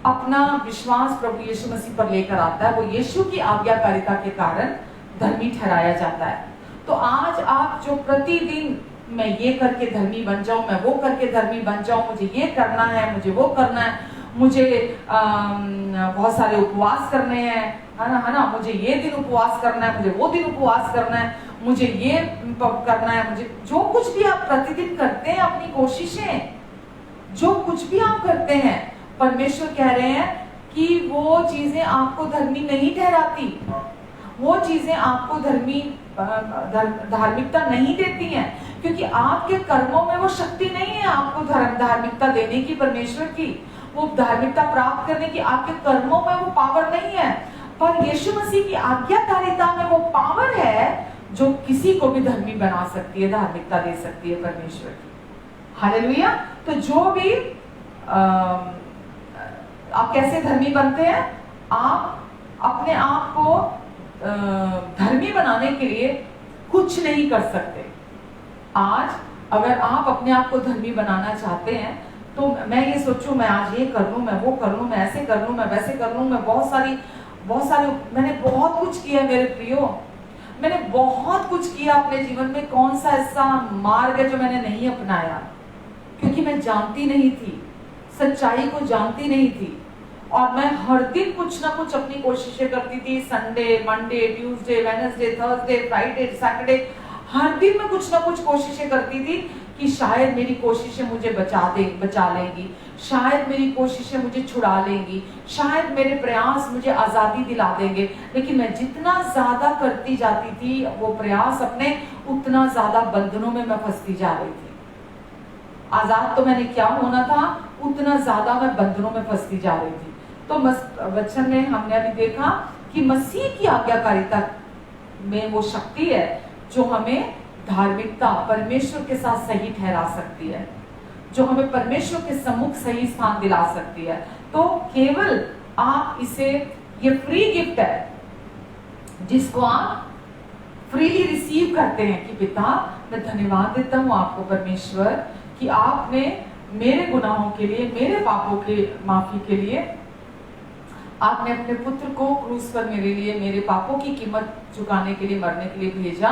अपना विश्वास प्रभु यीशु मसीह पर लेकर आता है वो यीशु की आज्ञाकारिता के कारण धर्मी ठहराया जाता है। तो आज आप जो प्रतिदिन मैं ये करके धर्मी बन जाऊं, मैं वो करके धर्मी बन जाऊं, मुझे ये करना है, मुझे वो करना है, मुझे बहुत सारे उपवास करने हैं, है ना, मुझे ये दिन उपवास करना है, मुझे वो दिन उपवास करना है, मुझे ये करना है, मुझे जो कुछ भी आप प्रतिदिन करते हैं अपनी कोशिशें, जो कुछ भी आप करते हैं, परमेश्वर कह रहे हैं कि वो चीजें आपको धर्मी नहीं ठहराती, वो चीजें आपको धार्मिकता नहीं देती हैं, क्योंकि आपके कर्मों में वो शक्ति नहीं है आपको धार्मिकता देने की, परमेश्वर की वो धार्मिकता प्राप्त करने की आपके कर्मों में वो पावर नहीं है। पर यीशु मसीह की आज्ञाकारिता में वो पावर है जो किसी को भी धर्मी बना सकती है, धार्मिकता दे सकती है परमेश्वर की। हालेलुया। तो जो भी आप कैसे धर्मी बनते हैं? आप अपने आप को धर्मी बनाने के लिए कुछ नहीं कर सकते। आज अगर आप अपने आप को धर्मी बनाना चाहते हैं तो मैं ये सोचूं मैं आज ये कर लूं, मैं वो कर लूं, मैं ऐसे कर लूं, मैं वैसे कर लूं, मैं बहुत सारी मैंने बहुत कुछ किया मेरे प्रियो, मैंने बहुत कुछ किया अपने जीवन में। कौन सा ऐसा मार्ग है जो मैंने नहीं अपनाया? क्योंकि मैं जानती नहीं थी, सच्चाई को जानती नहीं थी, और मैं हर दिन कुछ ना कुछ अपनी कोशिशें करती थी। Sunday, Monday, Tuesday, Wednesday, Thursday, Friday, Saturday, हर दिन मैं कुछ ना कुछ कोशिशें करती थी कि शायद मेरी कोशिशें मुझे बचा लेंगी, शायद मेरी कोशिशें मुझे छुड़ा लेंगी, शायद मेरे प्रयास मुझे आजादी दिला देंगे। लेकिन मैं जितना ज्यादा करती जाती थी वो प्रयास अपने, उतना ज्यादा बंधनों में मैं फंसती जा रही थी। आजाद तो मैंने क्या होना था, उतना ज्यादा मैं बंधनों में फंसती जा रही थी। तो वचन में हमने अभी देखा कि मसीह की आज्ञाकारिता में वो शक्ति है जो हमें धार्मिकता परमेश्वर के साथ सही ठहरा सकती है, जो हमें परमेश्वर के सम्मुख सही स्थान दिला सकती है। तो केवल आप इसे, ये फ्री गिफ्ट है जिसको आप फ्रीली रिसीव करते हैं कि पिता मैं धन्यवाद देता हूँ आपको परमेश्वर कि आपने मेरे गुनाहों के लिए, मेरे पापों के माफी के लिए आपने अपने पुत्र को क्रूस पर मेरे लिए, मेरे पापों की कीमत चुकाने के लिए, मरने के लिए भेजा,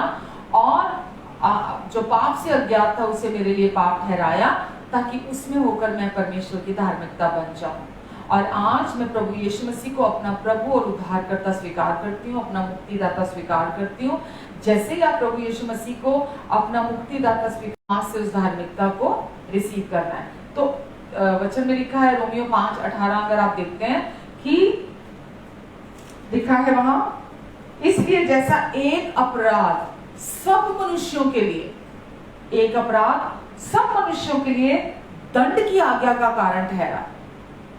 और जो पाप से अज्ञात था उसे मेरे लिए पाप ठहराया ताकि उसमें होकर मैं परमेश्वर की धार्मिकता बन जाऊं। और आज मैं प्रभु यीशु मसीह को अपना प्रभु और उद्धारकर्ता स्वीकार करती हूँ, अपना मुक्तिदाता स्वीकार करती हूँ। जैसे ही आप प्रभु यीशु मसीह को अपना मुक्तिदाता स्वीकार से उस धार्मिकता को रिसीव करना है। तो वचन में लिखा है रोमियो 5:18, अगर आप देखते हैं कि लिखा है वहां, इसलिए जैसा एक अपराध सब मनुष्यों के लिए, एक अपराध सब मनुष्यों के लिए दंड की आज्ञा का कारण ठहरा,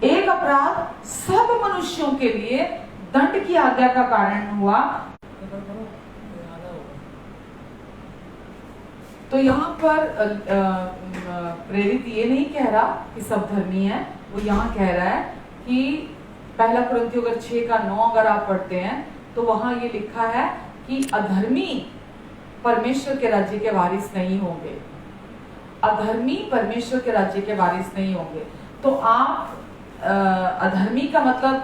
एक अपराध सब मनुष्यों के लिए दंड की आज्ञा का कारण हुआ। तो यहाँ पर प्रेरित ये नहीं कह रहा कि सब धर्मी है, वो यहाँ कह रहा है कि पहला कुरिन्थियों 6:9 अगर आप पढ़ते हैं तो वहां ये लिखा है कि अधर्मी परमेश्वर के राज्य के वारिस नहीं होंगे, अधर्मी परमेश्वर के राज्य के वारिस नहीं होंगे। तो आप अधर्मी का मतलब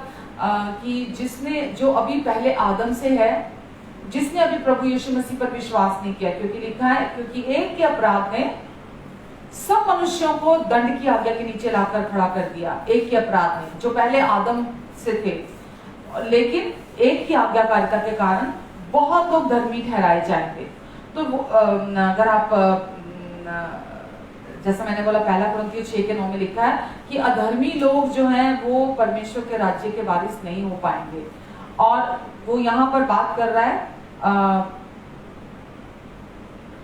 कि जिसने, जो अभी पहले आदम से है जिसने अभी प्रभु यीशु मसीह पर विश्वास नहीं किया, क्योंकि लिखा है क्योंकि एक के अपराध ने सब मनुष्यों को दंड की आज्ञा के नीचे लाकर खड़ा कर दिया। एक के अपराध ने, जो पहले आदम से थे, लेकिन एक की आज्ञाकारिता के कारण बहुत लोग धर्मी ठहराए जाएंगे। तो अगर आप जैसा मैंने बोला, पहला कुरिन्थियों 6:9 में लिखा है कि अधर्मी लोग जो हैं वो परमेश्वर के राज्य के वारिस नहीं हो पाएंगे। और वो यहाँ पर बात कर रहा है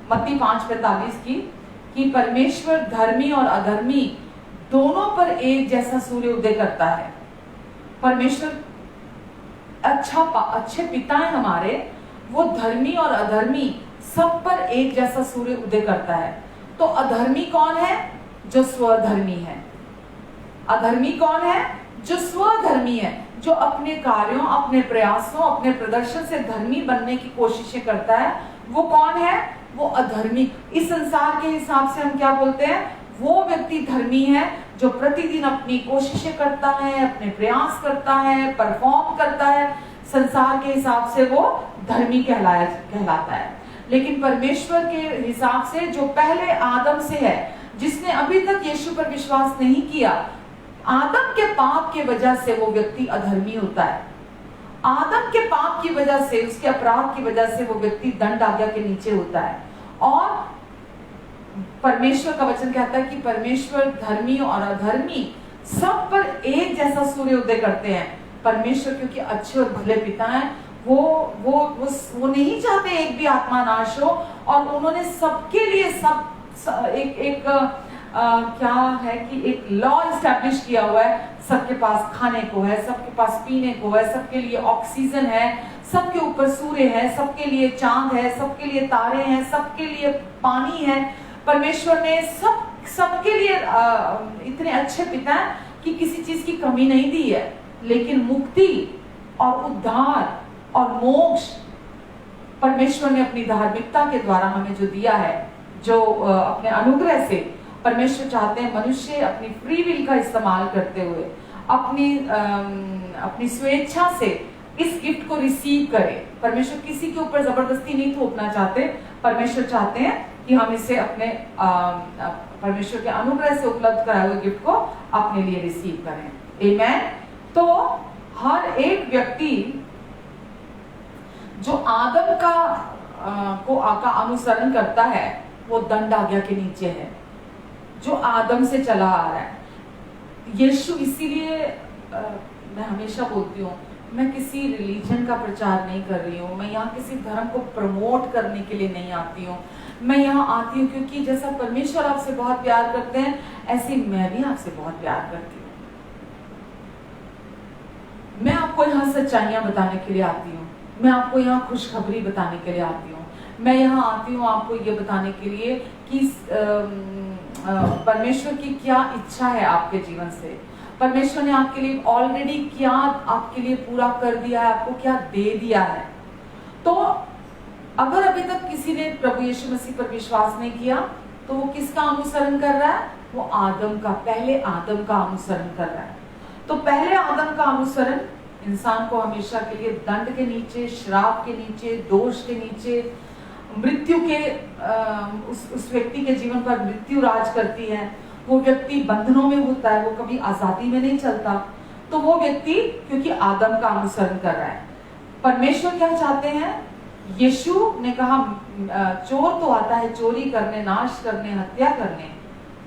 मत्ती 5:45 की, कि परमेश्वर धर्मी और अधर्मी दोनों पर एक जैसा सूर्य उदय करता है। परमेश्वर अच्छे पिता है हमारे, वो धर्मी और अधर्मी सब पर एक जैसा सूर्य उदय करता है। तो अधर्मी कौन है? जो स्वधर्मी है। अधर्मी कौन है? जो स्वधर्मी है, जो अपने कार्यों, अपने प्रयासों, अपने प्रदर्शन से धर्मी बनने की कोशिशें करता है। वो कौन है? वो अधर्मी। इस संसार के हिसाब से हम क्या बोलते हैं? वो व्यक्ति धर्मी है जो प्रतिदिन अपनी कोशिशें करता है, अपने प्रयास करता है, परफॉर्म करता है। संसार के हिसाब से वो धर्मी कहलाता है। लेकिन परमेश्वर के हिसाब से जो पहले आदम से है, जिसने अभी तक यीशु पर विश्वास नहीं किया, आदम के पाप के वजह से वो व्यक्ति अधर्मी होता है। आदम के पाप की वजह से, उसके अपराध की वजह से वो व्यक्ति दंड आज्ञा के नीचे होता है। और परमेश्वर का वचन कहता है कि परमेश्वर धर्मी और अधर्मी सब पर एक जैसा सूर्य उदय करते हैं। परमेश्वर क्योंकि अच्छे और भले पिता हैं, वो नहीं चाहते एक भी आत्मा नाश हो, और उन्होंने सबके लिए क्या है कि एक लॉ इस्टेब्लिश किया हुआ है। सबके पास खाने को है, सबके पास पीने को है, सबके लिए ऑक्सीजन है, सबके ऊपर सूर्य है, सबके लिए चांद है, सबके लिए तारे हैं, सबके लिए पानी है। परमेश्वर ने सबके लिए इतने अच्छे पिता हैं कि किसी चीज की कमी नहीं दी है। लेकिन मुक्ति और उद्धार और मोक्ष परमेश्वर ने अपनी धार्मिकता के द्वारा हमें जो दिया है, जो अपने अनुग्रह से परमेश्वर चाहते हैं मनुष्य अपनी फ्री विल का इस्तेमाल करते हुए अपनी स्वेच्छा से इस गिफ्ट को रिसीव करे। परमेश्वर किसी के ऊपर जबरदस्ती नहीं थोपना चाहते। परमेश्वर चाहते हैं कि हम इसे अपने परमेश्वर के अनुग्रह से उपलब्ध कराए हुए गिफ्ट को अपने लिए रिसीव करें। आमेन। तो हर एक व्यक्ति जो आदम का अनुसरण करता है, वो दंड आज्ञा के नीचे है, जो आदम से चला आ रहा है। यीशु, इसीलिए मैं हमेशा बोलती हूँ, मैं किसी रिलीजन का प्रचार नहीं कर रही हूँ, मैं यहाँ किसी धर्म को प्रमोट करने के लिए नहीं आती हूँ। मैं यहाँ आती हूँ क्योंकि जैसा परमेश्वर आपसे बहुत प्यार करते हैं, ऐसे मैं भी आपसे बहुत प्यार करती हूँ। मैं आपको यहाँ सच्चाइयाँ बताने के लिए आती हूँ, मैं आपको यहाँ खुशखबरी बताने के लिए आती हूँ, मैं यहाँ आती हूँ आपको ये बताने के लिए कि परमेश्वर की क्या इच्छा है आपके जीवन से। परमेश्वर ने आपके लिए ऑलरेडी क्या आपके लिए पूरा कर दिया है, आपको क्या दे दिया है। तो अगर अभी तक किसी ने प्रभु यीशु मसीह पर विश्वास नहीं किया, तो वो किसका अनुसरण कर रहा है? वो पहले आदम का अनुसरण कर रहा है। तो पहले आदम का अनुसरण इंसान को हमेशा के लिए दंड के नीचे, श्राप के नीचे, दोष के नीचे, मृत्यु के उस व्यक्ति के जीवन पर मृत्यु राज करती है। वो व्यक्ति बंधनों में होता है, वो कभी आजादी में नहीं चलता। तो वो व्यक्ति क्योंकि आदम का अनुसरण कर रहा है। परमेश्वर क्या चाहते हैं? यीशु ने कहा चोर तो आता है चोरी करने, नाश करने, हत्या करने,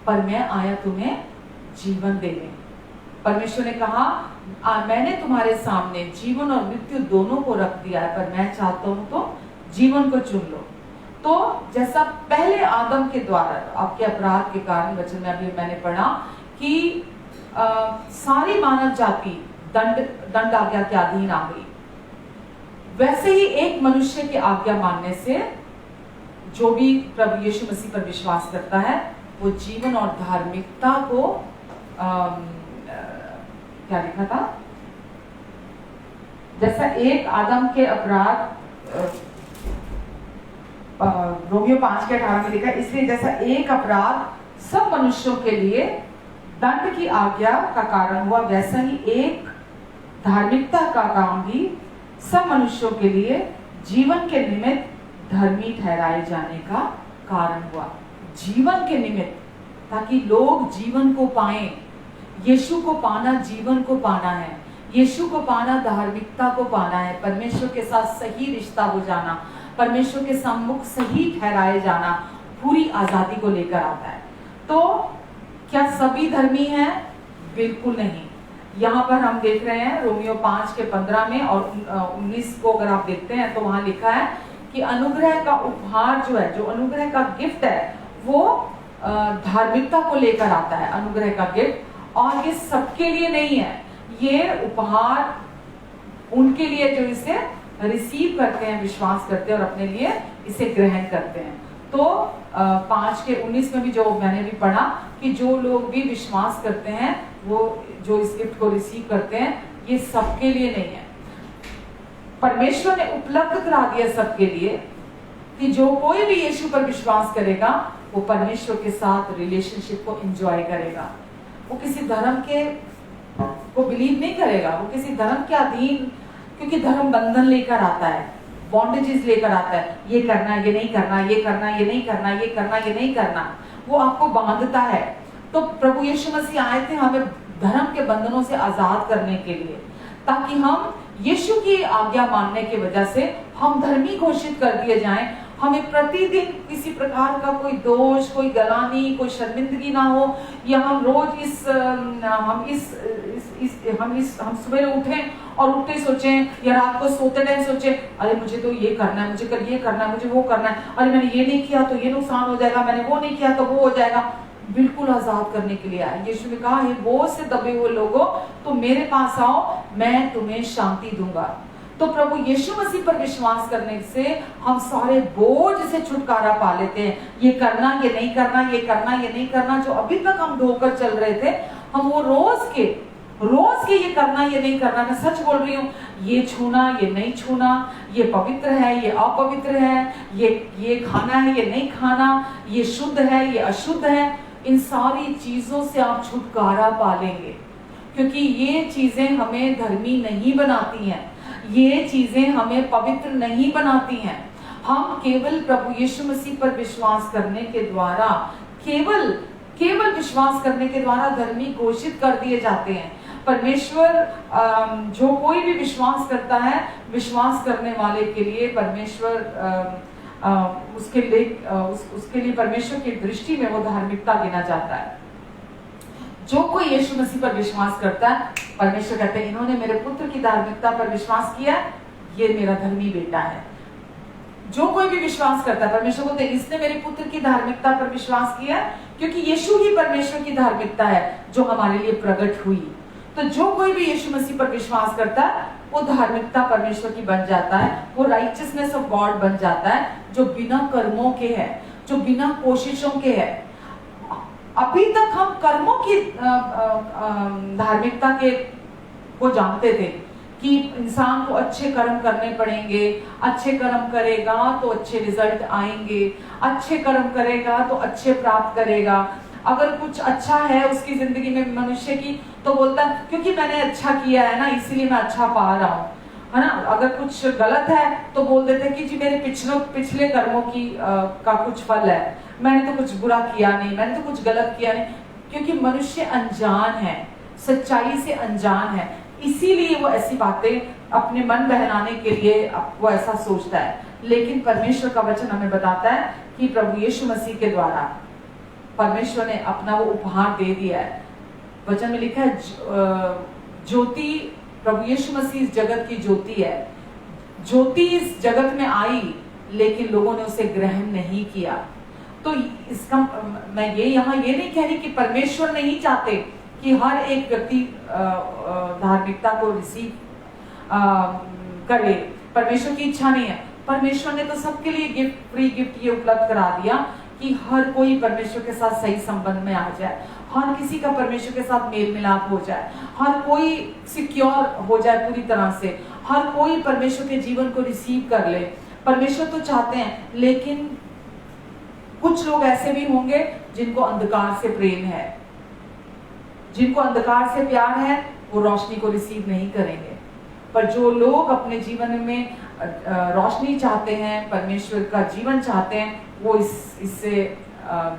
पर मैं आया तुम्हें जीवन देने। परमेश्वर ने कहा मैंने तुम्हारे सामने जीवन और मृत्यु दोनों को रख दिया है, पर मैं चाहता हूं तो जीवन को चुन लो। तो जैसा पहले आदम के द्वारा आपके अपराध के कारण, वचन में अभी मैंने पढ़ा कि सारी मानव जाति दंड आज्ञा के अधीन आ गई, वैसे ही एक मनुष्य की आज्ञा मानने से जो भी प्रभु यीशु मसीह पर विश्वास करता है, वो जीवन और धार्मिकता को क्या लिखा था? जैसा एक आदम के अपराध, रोमियो 5:18 में लिखा है, इसलिए जैसा एक अपराध सब मनुष्यों के लिए दंड की आज्ञा का कारण हुआ, वैसा ही एक धार्मिकता का काम भी सब मनुष्यों के लिए जीवन के निमित्त धर्मी ठहराए जाने का कारण हुआ। जीवन के निमित्त, ताकि लोग जीवन को पाएं। यीशु को पाना जीवन को पाना है, यीशु को पाना धार्मिकता को पाना है, परमेश्वर के साथ सही रिश्ता हो जाना, परमेश्वर के सम्मुख सही ठहराए जाना पूरी आजादी को लेकर आता है। तो क्या सभी धर्मी हैं? बिल्कुल नहीं। यहाँ पर हम देख रहे हैं रोमियो 5:15 में और 19 को अगर आप देखते हैं तो वहां लिखा है कि अनुग्रह का उपहार जो है, जो अनुग्रह का गिफ्ट है, वो धार्मिकता को लेकर आता है, अनुग्रह का गिफ्ट। और ये सबके लिए नहीं है, ये उपहार उनके लिए जो इसे रिसीव करते हैं, विश्वास करते हैं और अपने लिए इसे ग्रहण करते हैं। तो 5:19 में भी जो मैंने भी पढ़ा कि जो लोग भी विश्वास करते हैं, वो जो इस गिफ्ट को रिसीव करते हैं, ये सबके लिए नहीं है। परमेश्वर ने उपलब्ध करा दिया सबके लिए कि जो कोई भी यीशु पर विश्वास करेगा वो परमेश्वर के साथ रिलेशनशिप को एंजॉय करेगा। वो किसी धर्म के को बिलीव नहीं करेगा, वो किसी धर्म के अधीन, क्योंकि धर्म बंधन लेकर आता है, बॉन्डेजेस लेकर आता है, ये करना, ये नहीं करना, ये करना, ये नहीं करना, ये करना, ये नहीं करना, वो आपको बांधता है। तो प्रभु यीशु मसीह आए थे हमें धर्म के बंधनों से आजाद करने के लिए, ताकि हम यीशु की आज्ञा मानने की वजह से हम धर्मी घोषित कर दिए जाएं। हमें प्रतिदिन किसी प्रकार का कोई दोष, कोई गलानी, कोई शर्मिंदगी ना हो, या हम रोज हम सुबह उठें और उठते सोचें या रात को सोते टाइम सोचें, अरे मुझे तो ये करना है, मुझे कल ये करना है, मुझे वो करना है, अरे मैंने ये नहीं किया तो ये नुकसान हो जाएगा, मैंने वो नहीं किया तो वो हो जाएगा। बिल्कुल आजाद करने के लिए आए। यीशु ने कहा, हे बोझ से दबे हुए लोगों, तो मेरे पास आओ, मैं तुम्हें शांति दूंगा। तो प्रभु यीशु मसीह पर विश्वास करने से हम सारे बोझ से छुटकारा पा लेते हैं। ये करना, ये नहीं करना, ये करना, ये नहीं करना, जो अभी तक हम ढोकर चल रहे थे, हम वो रोज के ये करना, ये नहीं करना। मैं सच बोल रही हूँ, ये छूना, ये नहीं छूना, ये पवित्र है, ये अपवित्र है, ये खाना है, ये नहीं खाना, ये शुद्ध है, ये अशुद्ध है, इन सारी चीजों से आप छुटकारा पा लेंगे, क्योंकि ये चीजें हमें धर्मी नहीं बनाती हैं, ये चीजें हमें पवित्र नहीं बनाती हैं। हम केवल प्रभु यीशु मसीह पर विश्वास करने के द्वारा, केवल विश्वास करने के द्वारा धर्मी घोषित कर दिए जाते हैं। परमेश्वर जो कोई भी विश्वास करता है, विश्वास करने वाले के लिए परमेश्वर उसके लिए परमेश्वर की दृष्टि में वो धार्मिकता गिना जाता है। जो कोई यीशु मसीह पर विश्वास करता है, परमेश्वर कहते हैं, इन्होंने मेरे पुत्र की धार्मिकता पर विश्वास किया, ये मेरा धर्मी बेटा है। जो कोई भी विश्वास करता है, परमेश्वर बोलते हैं, इसने मेरे पुत्र की धार्मिकता पर विश्वास किया, क्योंकि यीशु ही परमेश्वर की धार्मिकता है जो हमारे लिए प्रकट हुई। तो जो कोई भी यीशु मसीह पर विश्वास करता है, वो धार्मिकता परमेश्वर की बन जाता है, वो राइचियसनेस ऑफ गॉड बन जाता है, जो बिना कर्मों के है, जो बिना कोशिशों के है। अभी तक हम कर्मों की धार्मिकता के को जानते थे कि इंसान को अच्छे कर्म करने पड़ेंगे, अच्छे कर्म करेगा तो अच्छे रिजल्ट आएंगे, अच्छे कर्म करेगा तो अच्छे प्राप्त करेगा। अगर कुछ अच्छा है उसकी जिंदगी में मनुष्य की, तो बोलता है क्योंकि मैंने अच्छा किया है ना, इसीलिए मैं अच्छा पा रहा हूँ, है ना। अगर कुछ गलत है तो बोल देते कि जी मेरे पिछले कर्मों की का कुछ फल है, मैंने तो कुछ बुरा किया नहीं, मैंने तो कुछ गलत किया नहीं। क्योंकि मनुष्य अनजान है, सच्चाई से अनजान है, इसीलिए वो ऐसी बातें अपने मन बहलाने के लिए वो ऐसा सोचता है। लेकिन परमेश्वर का वचन हमें बताता है कि प्रभु यीशु मसीह के द्वारा परमेश्वर ने अपना वो उपहार दे दिया है। वचन में लिखा है, ज्योति, प्रभु यीशु मसीह इस जगत की ज्योति है। ज्योति इस जगत में आई, लेकिन लोगों ने उसे ग्रहण नहीं किया। तो इसका मैं यहाँ ये नहीं कह रही कि परमेश्वर नहीं चाहते कि हर एक व्यक्ति धार्मिकता को रिसीव करे, परमेश्वर की इच्छा नहीं है। परमेश्वर ने तो सबके लिए फ्री गिफ्ट ये उपलब्ध करा दिया कि हर कोई परमेश्वर के साथ सही संबंध में आ जाए, हर किसी का परमेश्वर के साथ मेल मिलाप हो जाए, हर कोई सिक्योर हो जाए पूरी तरह से, हर कोई परमेश्वर के जीवन को रिसीव कर ले। परमेश्वर तो चाहते हैं, लेकिन कुछ लोग ऐसे भी होंगे जिनको अंधकार से प्रेम है, जिनको अंधकार से प्यार है, वो रोशनी को रिसीव नहीं करेंगे। पर जो लोग अपने जीवन में रोशनी चाहते हैं, परमेश्वर का जीवन चाहते हैं, वो इससे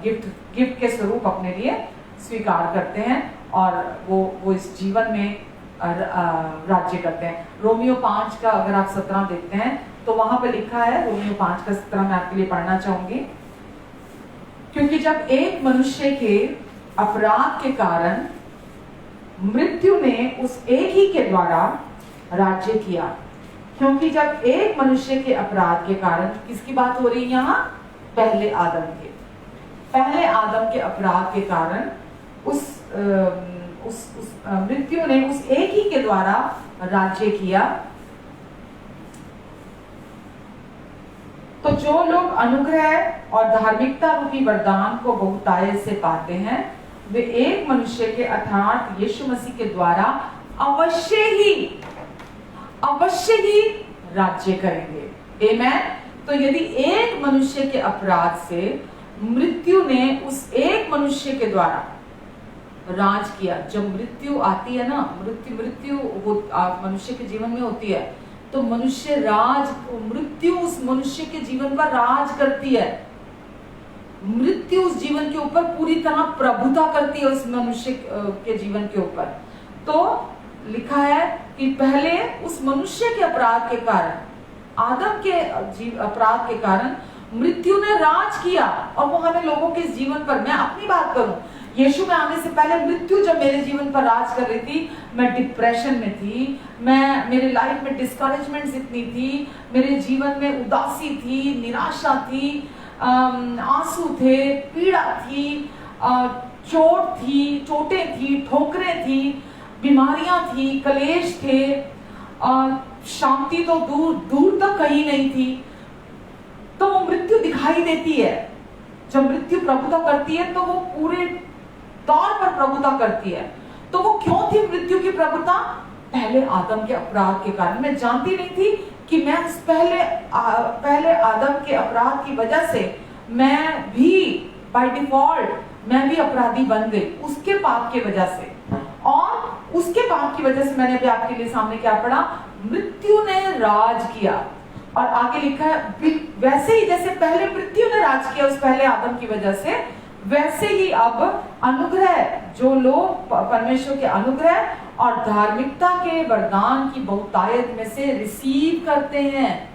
गिफ्ट के स्वरूप अपने लिए स्वीकार करते हैं और वो इस जीवन में राज्य करते हैं। रोमियो 5 का अगर आप 17 देखते हैं तो वहां पे लिखा है, रोमियो 5 का 17 मैं आपके लिए पढ़ना चाहूंगी। क्योंकि जब एक मनुष्य के अपराध के कारण मृत्यु ने उस एक ही के द्वारा राज्य किया, क्योंकि जब एक मनुष्य के अपराध के कारण, किसकी बात हो रही है यहाँ? पहले आदम के अपराध के कारण उस मृत्यु ने उस एक ही के द्वारा राज्य किया, तो जो लोग अनुग्रह और धार्मिकता रूपी वरदान को बहुतायत से पाते हैं, वे एक मनुष्य के अर्थात यीशु मसीह के द्वारा अवश्य ही राज्य करेंगे। आमेन। तो यदि एक मनुष्य के अपराध से मृत्यु ने उस एक मनुष्य के द्वारा राज किया, जब मृत्यु आती है ना, मृत्यु वो मनुष्य के जीवन में होती है, तो मृत्यु उस मनुष्य के जीवन पर राज करती है। मृत्यु उस जीवन के ऊपर पूरी तरह प्रभुता करती है, उस मनुष्य के जीवन के ऊपर। तो लिखा है कि पहले उस मनुष्य के अपराध के कारण, आदम के अपराध के कारण मृत्यु ने राज किया, और वो हमें लोगों के जीवन पर, मैं अपनी बात करूं, यीशु में आने से पहले मृत्यु जब मेरे जीवन पर राज कर रही थी, मैं डिप्रेशन में थी, मेरे लाइफ में डिस्करेजमेंट इतनी थी, मेरे जीवन में उदासी थी, निराशा थी, आंसू थे, पीड़ा थी, चोटें थी, ठोकरें थी, बीमारियां थी, कलेश थे, शांति तो दूर तक कहीं नहीं थी। तो वो मृत्यु दिखाई देती है। जब मृत्यु प्रभुता करती है तो वो पूरे तौर पर प्रभुता करती है। तो वो क्यों थी मृत्यु की प्रभुता? पहले आदम के अपराध के कारण। मैं जानती नहीं थी कि मैं उस पहले आदम के अपराध की वजह से मैं भी बाय डिफॉल्ट मैं भी अपराधी बन गई, उसके पाप की वजह से। और उसके पाप की वजह से मैंने भी आपके लिए सामने क्या पढ़ा? मृत्यु ने राज किया। और आगे लिखा है वैसे ही जैसे पहले मृत्यु ने राज किया उस पहले आदम की वजह से, वैसे ही अब अनुग्रह, जो लोग परमेश्वर के अनुग्रह और धार्मिकता के वरदान की बहुतायत में से रिसीव करते हैं।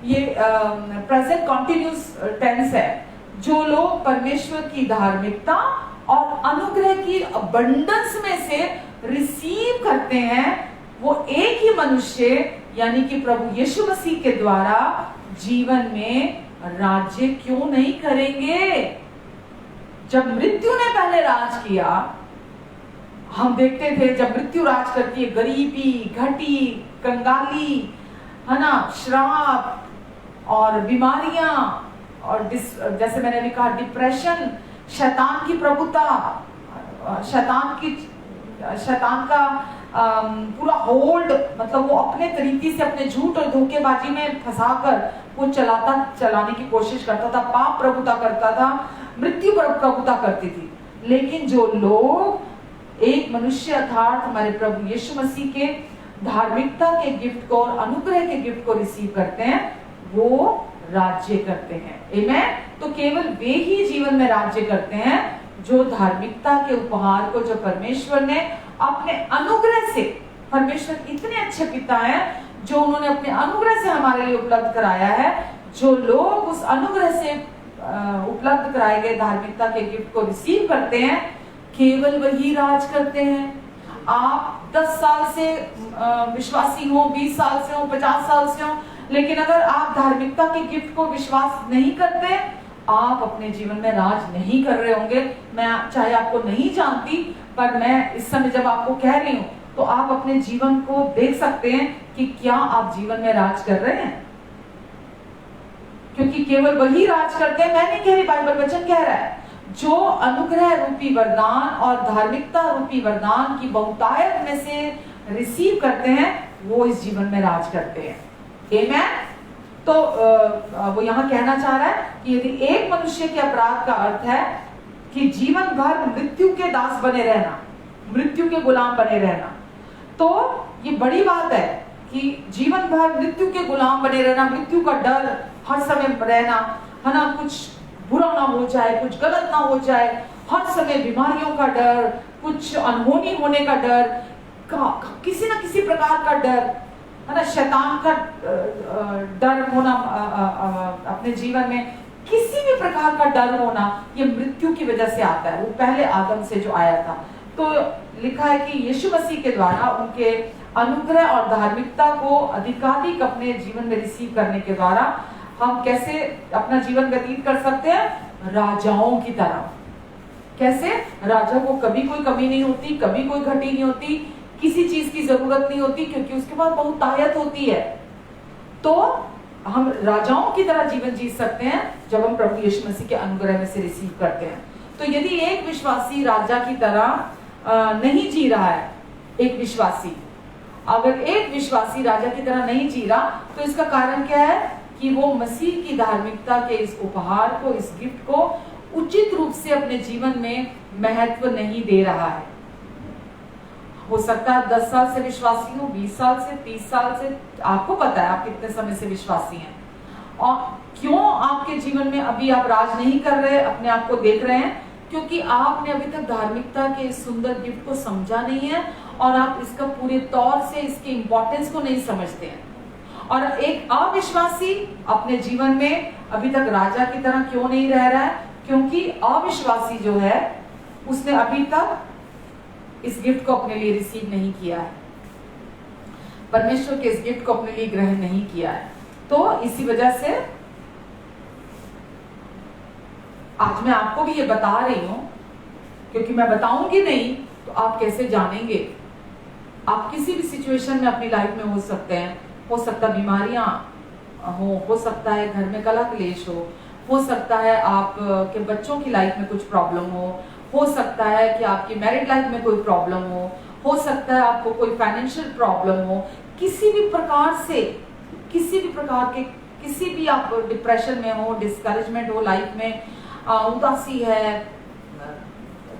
ये प्रेजेंट कॉन्टिन्यूस टेंस है। जो लोग परमेश्वर की धार्मिकता और अनुग्रह की अबंडेंस में से रिसीव करते हैं, वो एक ही मनुष्य यानी कि प्रभु यीशु मसीह के द्वारा जीवन में राज्य क्यों नहीं करेंगे? जब मृत्यु ने पहले राज किया, हम देखते थे जब मृत्यु राज करती है, गरीबी, घटी, कंगाली, है ना, श्राप और बीमारियां, और जैसे मैंने भी कहा डिप्रेशन, शैतान की प्रभुता, शैतान का पूरा होल्ड, मतलब वो अपने तरीके से अपने झूठ और धोखेबाजी में फंसाकर वो चलाने की कोशिश करता था, पाप प्रभुता करता था, मृत्यु प्रभुता करती थी। लेकिन जो लोग एक मनुष्य अर्थात हमारे प्रभु यीशु मसीह के धार्मिकता के गिफ्ट को और अनुग्रह के गिफ्ट को रिसीव करते हैं, वो राज्य करते हैं। आमेन। तो केवल वे ही जीवन में राज्य करते हैं जो धार्मिकता के उपहार को, जो परमेश्वर ने अपने अनुग्रह से, परमेश्वर इतने अच्छे पिता हैं जो उन्होंने अपने अनुग्रह से हमारे लिए उपलब्ध कराया है। जो लोग उस अनुग्रह से उपलब्ध कराए गए धार्मिकता के गिफ्ट को रिसीव करते हैं, केवल वही राज करते हैं। आप 10 साल से विश्वासी हो, 20 साल से हो, 50 साल से हो, लेकिन अगर आप धार्मिकता के गिफ्ट को विश्वास नहीं करते, आप अपने जीवन में राज नहीं कर रहे होंगे। मैं चाहे आपको नहीं जानती, पर मैं इस समय जब आपको कह रही हूं, तो आप अपने जीवन को देख सकते हैं कि क्या आप जीवन में राज कर रहे हैं, क्योंकि केवल वही राज करते हैं। मैं नहीं कह रही, बाइबल वचन कह रहा है, जो अनुग्रह रूपी वरदान और धार्मिकता रूपी वरदान की बहुतायत में से रिसीव करते हैं, वो इस जीवन में राज करते हैं। आमेन। तो वो यहाँ कहना चाह रहा है कि यदि एक मनुष्य के अपराध का अर्थ है कि जीवन भर मृत्यु के दास बने रहना, मृत्यु के गुलाम बने रहना, तो ये बड़ी बात है कि जीवन भर मृत्यु के गुलाम बने रहना, मृत्यु का डर हर समय रहना, है ना, कुछ बुरा ना हो जाए, कुछ गलत ना हो जाए, हर समय बीमारियों का डर, कुछ अनहोनी होने का डर, किसी ना किसी प्रकार का डर, है ना, शैतान का डर होना अपने जीवन में, किसी भी प्रकार का डर होना, ये मृत्यु की वजह से आता है। वो पहले आदम से जो आया था। तो लिखा है कि यीशु मसीह के द्वारा उनके अनुग्रह और धार्मिकता को अधिकाधिक अपने जीवन में रिसीव करने के द्वारा हम कैसे अपना जीवन व्यतीत कर सकते हैं? राजाओं की तरह। कैसे? राजा को कभी कोई कमी नहीं होती, कभी कोई घटी नहीं होती, किसी चीज की जरूरत नहीं होती, क्योंकि उसके पास बहुत ताकत होती है। तो हम राजाओं की तरह जीवन जी सकते हैं जब हम प्रभु यीशु मसीह के अनुग्रह में से रिसीव करते हैं। तो यदि एक विश्वासी राजा की तरह नहीं जी रहा है, अगर एक विश्वासी राजा की तरह नहीं जी रहा, तो इसका कारण क्या है? कि वो मसीह की धार्मिकता के इस उपहार को, इस गिफ्ट को उचित रूप से अपने जीवन में महत्व नहीं दे रहा है। हो सकता है 10 साल से विश्वासी हो, 20 साल से, 30 साल से, आपको पता है आप कितने समय से विश्वासी हैं। और क्यों आपके जीवन में अभी आप राज नहीं कर रहे, अपने आप को देख रहे हैं? क्योंकि आपने अभी तक धार्मिकता के इस सुंदर गिफ्ट को समझा नहीं है और आप इसका पूरे तौर से इसके इंपॉर्टेंस को नहीं समझते हैं। और एक अविश्वासी अपने जीवन में अभी तक राजा की तरह क्यों नहीं रह रहा है? क्योंकि अविश्वासी जो है उसने अभी तक इस गिफ्ट को अपने लिए रिसीव नहीं किया है, परमेश्वर के इस गिफ्ट को अपने लिए ग्रहण नहीं किया है। तो इसी वजह से आज मैं आपको भी ये बता रही हूं, क्योंकि मैं बताऊंगी नहीं तो आप कैसे जानेंगे? आप किसी भी सिचुएशन में अपनी लाइफ में हो सकते हैं। हो सकता है बीमारियां हो सकता है घर में कलह क्लेश हो सकता है आप के बच्चों की लाइफ में कुछ प्रॉब्लम हो सकता है कि आपकी मैरिड लाइफ में कोई प्रॉब्लम हो सकता है आपको कोई फाइनेंशियल प्रॉब्लम हो, किसी भी प्रकार से, किसी भी प्रकार के, किसी भी आप डिप्रेशन में हो, डिस्करेजमेंट हो लाइफ में, उदासी है,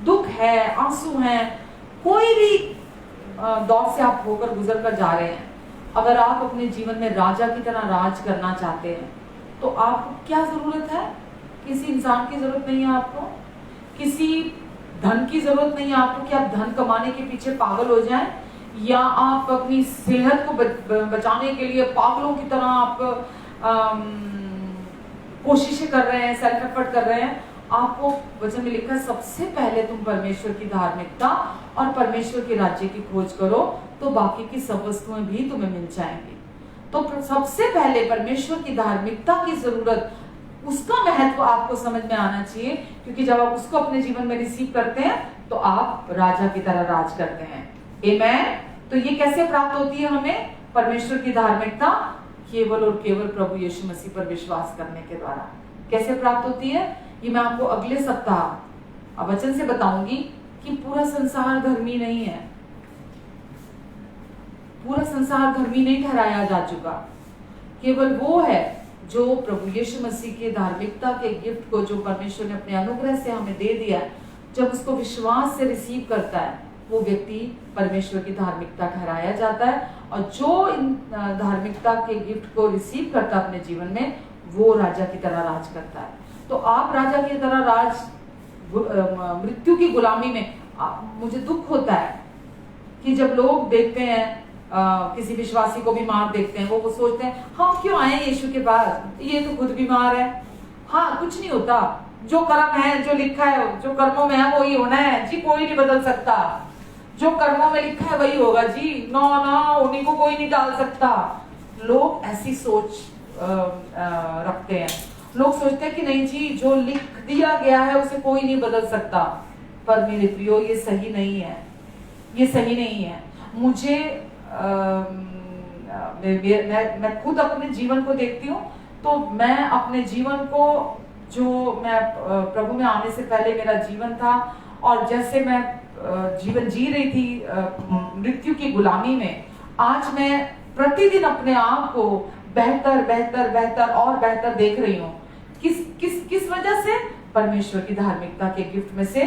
दुख है, आंसू हैं, कोई भी दौर से आप होकर गुजर कर जा रहे हैं। अगर आप अपने जीवन में राजा की तरह राज करना चाहते हैं तो आपको क्या जरूरत है? किसी इंसान की जरूरत नहीं है आपको, किसी धन की जरूरत नहीं है आपको कि आप धन कमाने के पीछे पागल हो जाएं, या आप अपनी सेहत को बचाने के लिए पागलों की तरह आप कोशिशें कर रहे हैं, सेल्फ एफर्ट कर रहे हैं। आपको वचन में लिखा है सबसे पहले तुम परमेश्वर की धार्मिकता और परमेश्वर के राज्य की खोज करो तो बाकी की सब वस्तुएं भी तुम्हें मिल जाएंगी। तो सबसे पहले परमेश्वर की धार्मिकता की जरूरत, उसका महत्व आपको समझ में आना चाहिए, क्योंकि जब आप उसको अपने जीवन में रिसीव करते हैं तो आप राजा की तरह राज करते हैं। आमेन। तो ये कैसे प्राप्त होती है हमें? परमेश्वर की धार्मिकता केवल और केवल प्रभु यीशु मसीह पर विश्वास करने के द्वारा। कैसे प्राप्त होती है ये मैं आपको अगले सप्ताह वचन से बताऊंगी कि पूरा संसार धर्मी नहीं है, पूरा संसार धर्मी नहीं ठहराया जा चुका। केवल वो है जो प्रभु यीशु मसीह के धार्मिकता के गिफ्ट को, जो परमेश्वर ने अपने अनुग्रह से हमें दे दिया, जब उसको विश्वास से रिसीव करता है वो व्यक्ति परमेश्वर की धार्मिकता ठहराया जाता है। और जो इन धार्मिकता के गिफ्ट को रिसीव करता है अपने जीवन में, वो राजा की तरह राज करता है। तो आप राजा की तरह राज, मृत्यु की गुलामी में मुझे दुख होता है कि जब लोग देखते हैं किसी विश्वासी को बीमार देखते हैं, वो सोचते हैं हम क्यों आए यीशु के पास, ये तो खुद बीमार है। हाँ, कुछ नहीं होता, जो कर्म है, जो लिखा है, जो कर्मों में है वही होना है जी, कोई नहीं बदल सकता। जो कर्मों में लिखा है वही होगा जी, ना उन्हीं को कोई नहीं डाल सकता। लोग ऐसी सोच रखते हैं। लोग सोचते हैं कि नहीं जी, जो लिख दिया गया है उसे कोई नहीं बदल सकता। पर मेरे प्रियो, ये सही नहीं है, ये सही नहीं है। मुझे मैं खुद अपने जीवन को देखती हूँ, तो मैं अपने जीवन को, जो मैं प्रभु में आने से पहले मेरा जीवन था और जैसे मैं जीवन जी रही थी मृत्यु की गुलामी में, आज मैं प्रतिदिन अपने आप को बेहतर बेहतर बेहतर और बेहतर देख रही हूँ। किस वजह से? परमेश्वर की धार्मिकता के गिफ्ट में से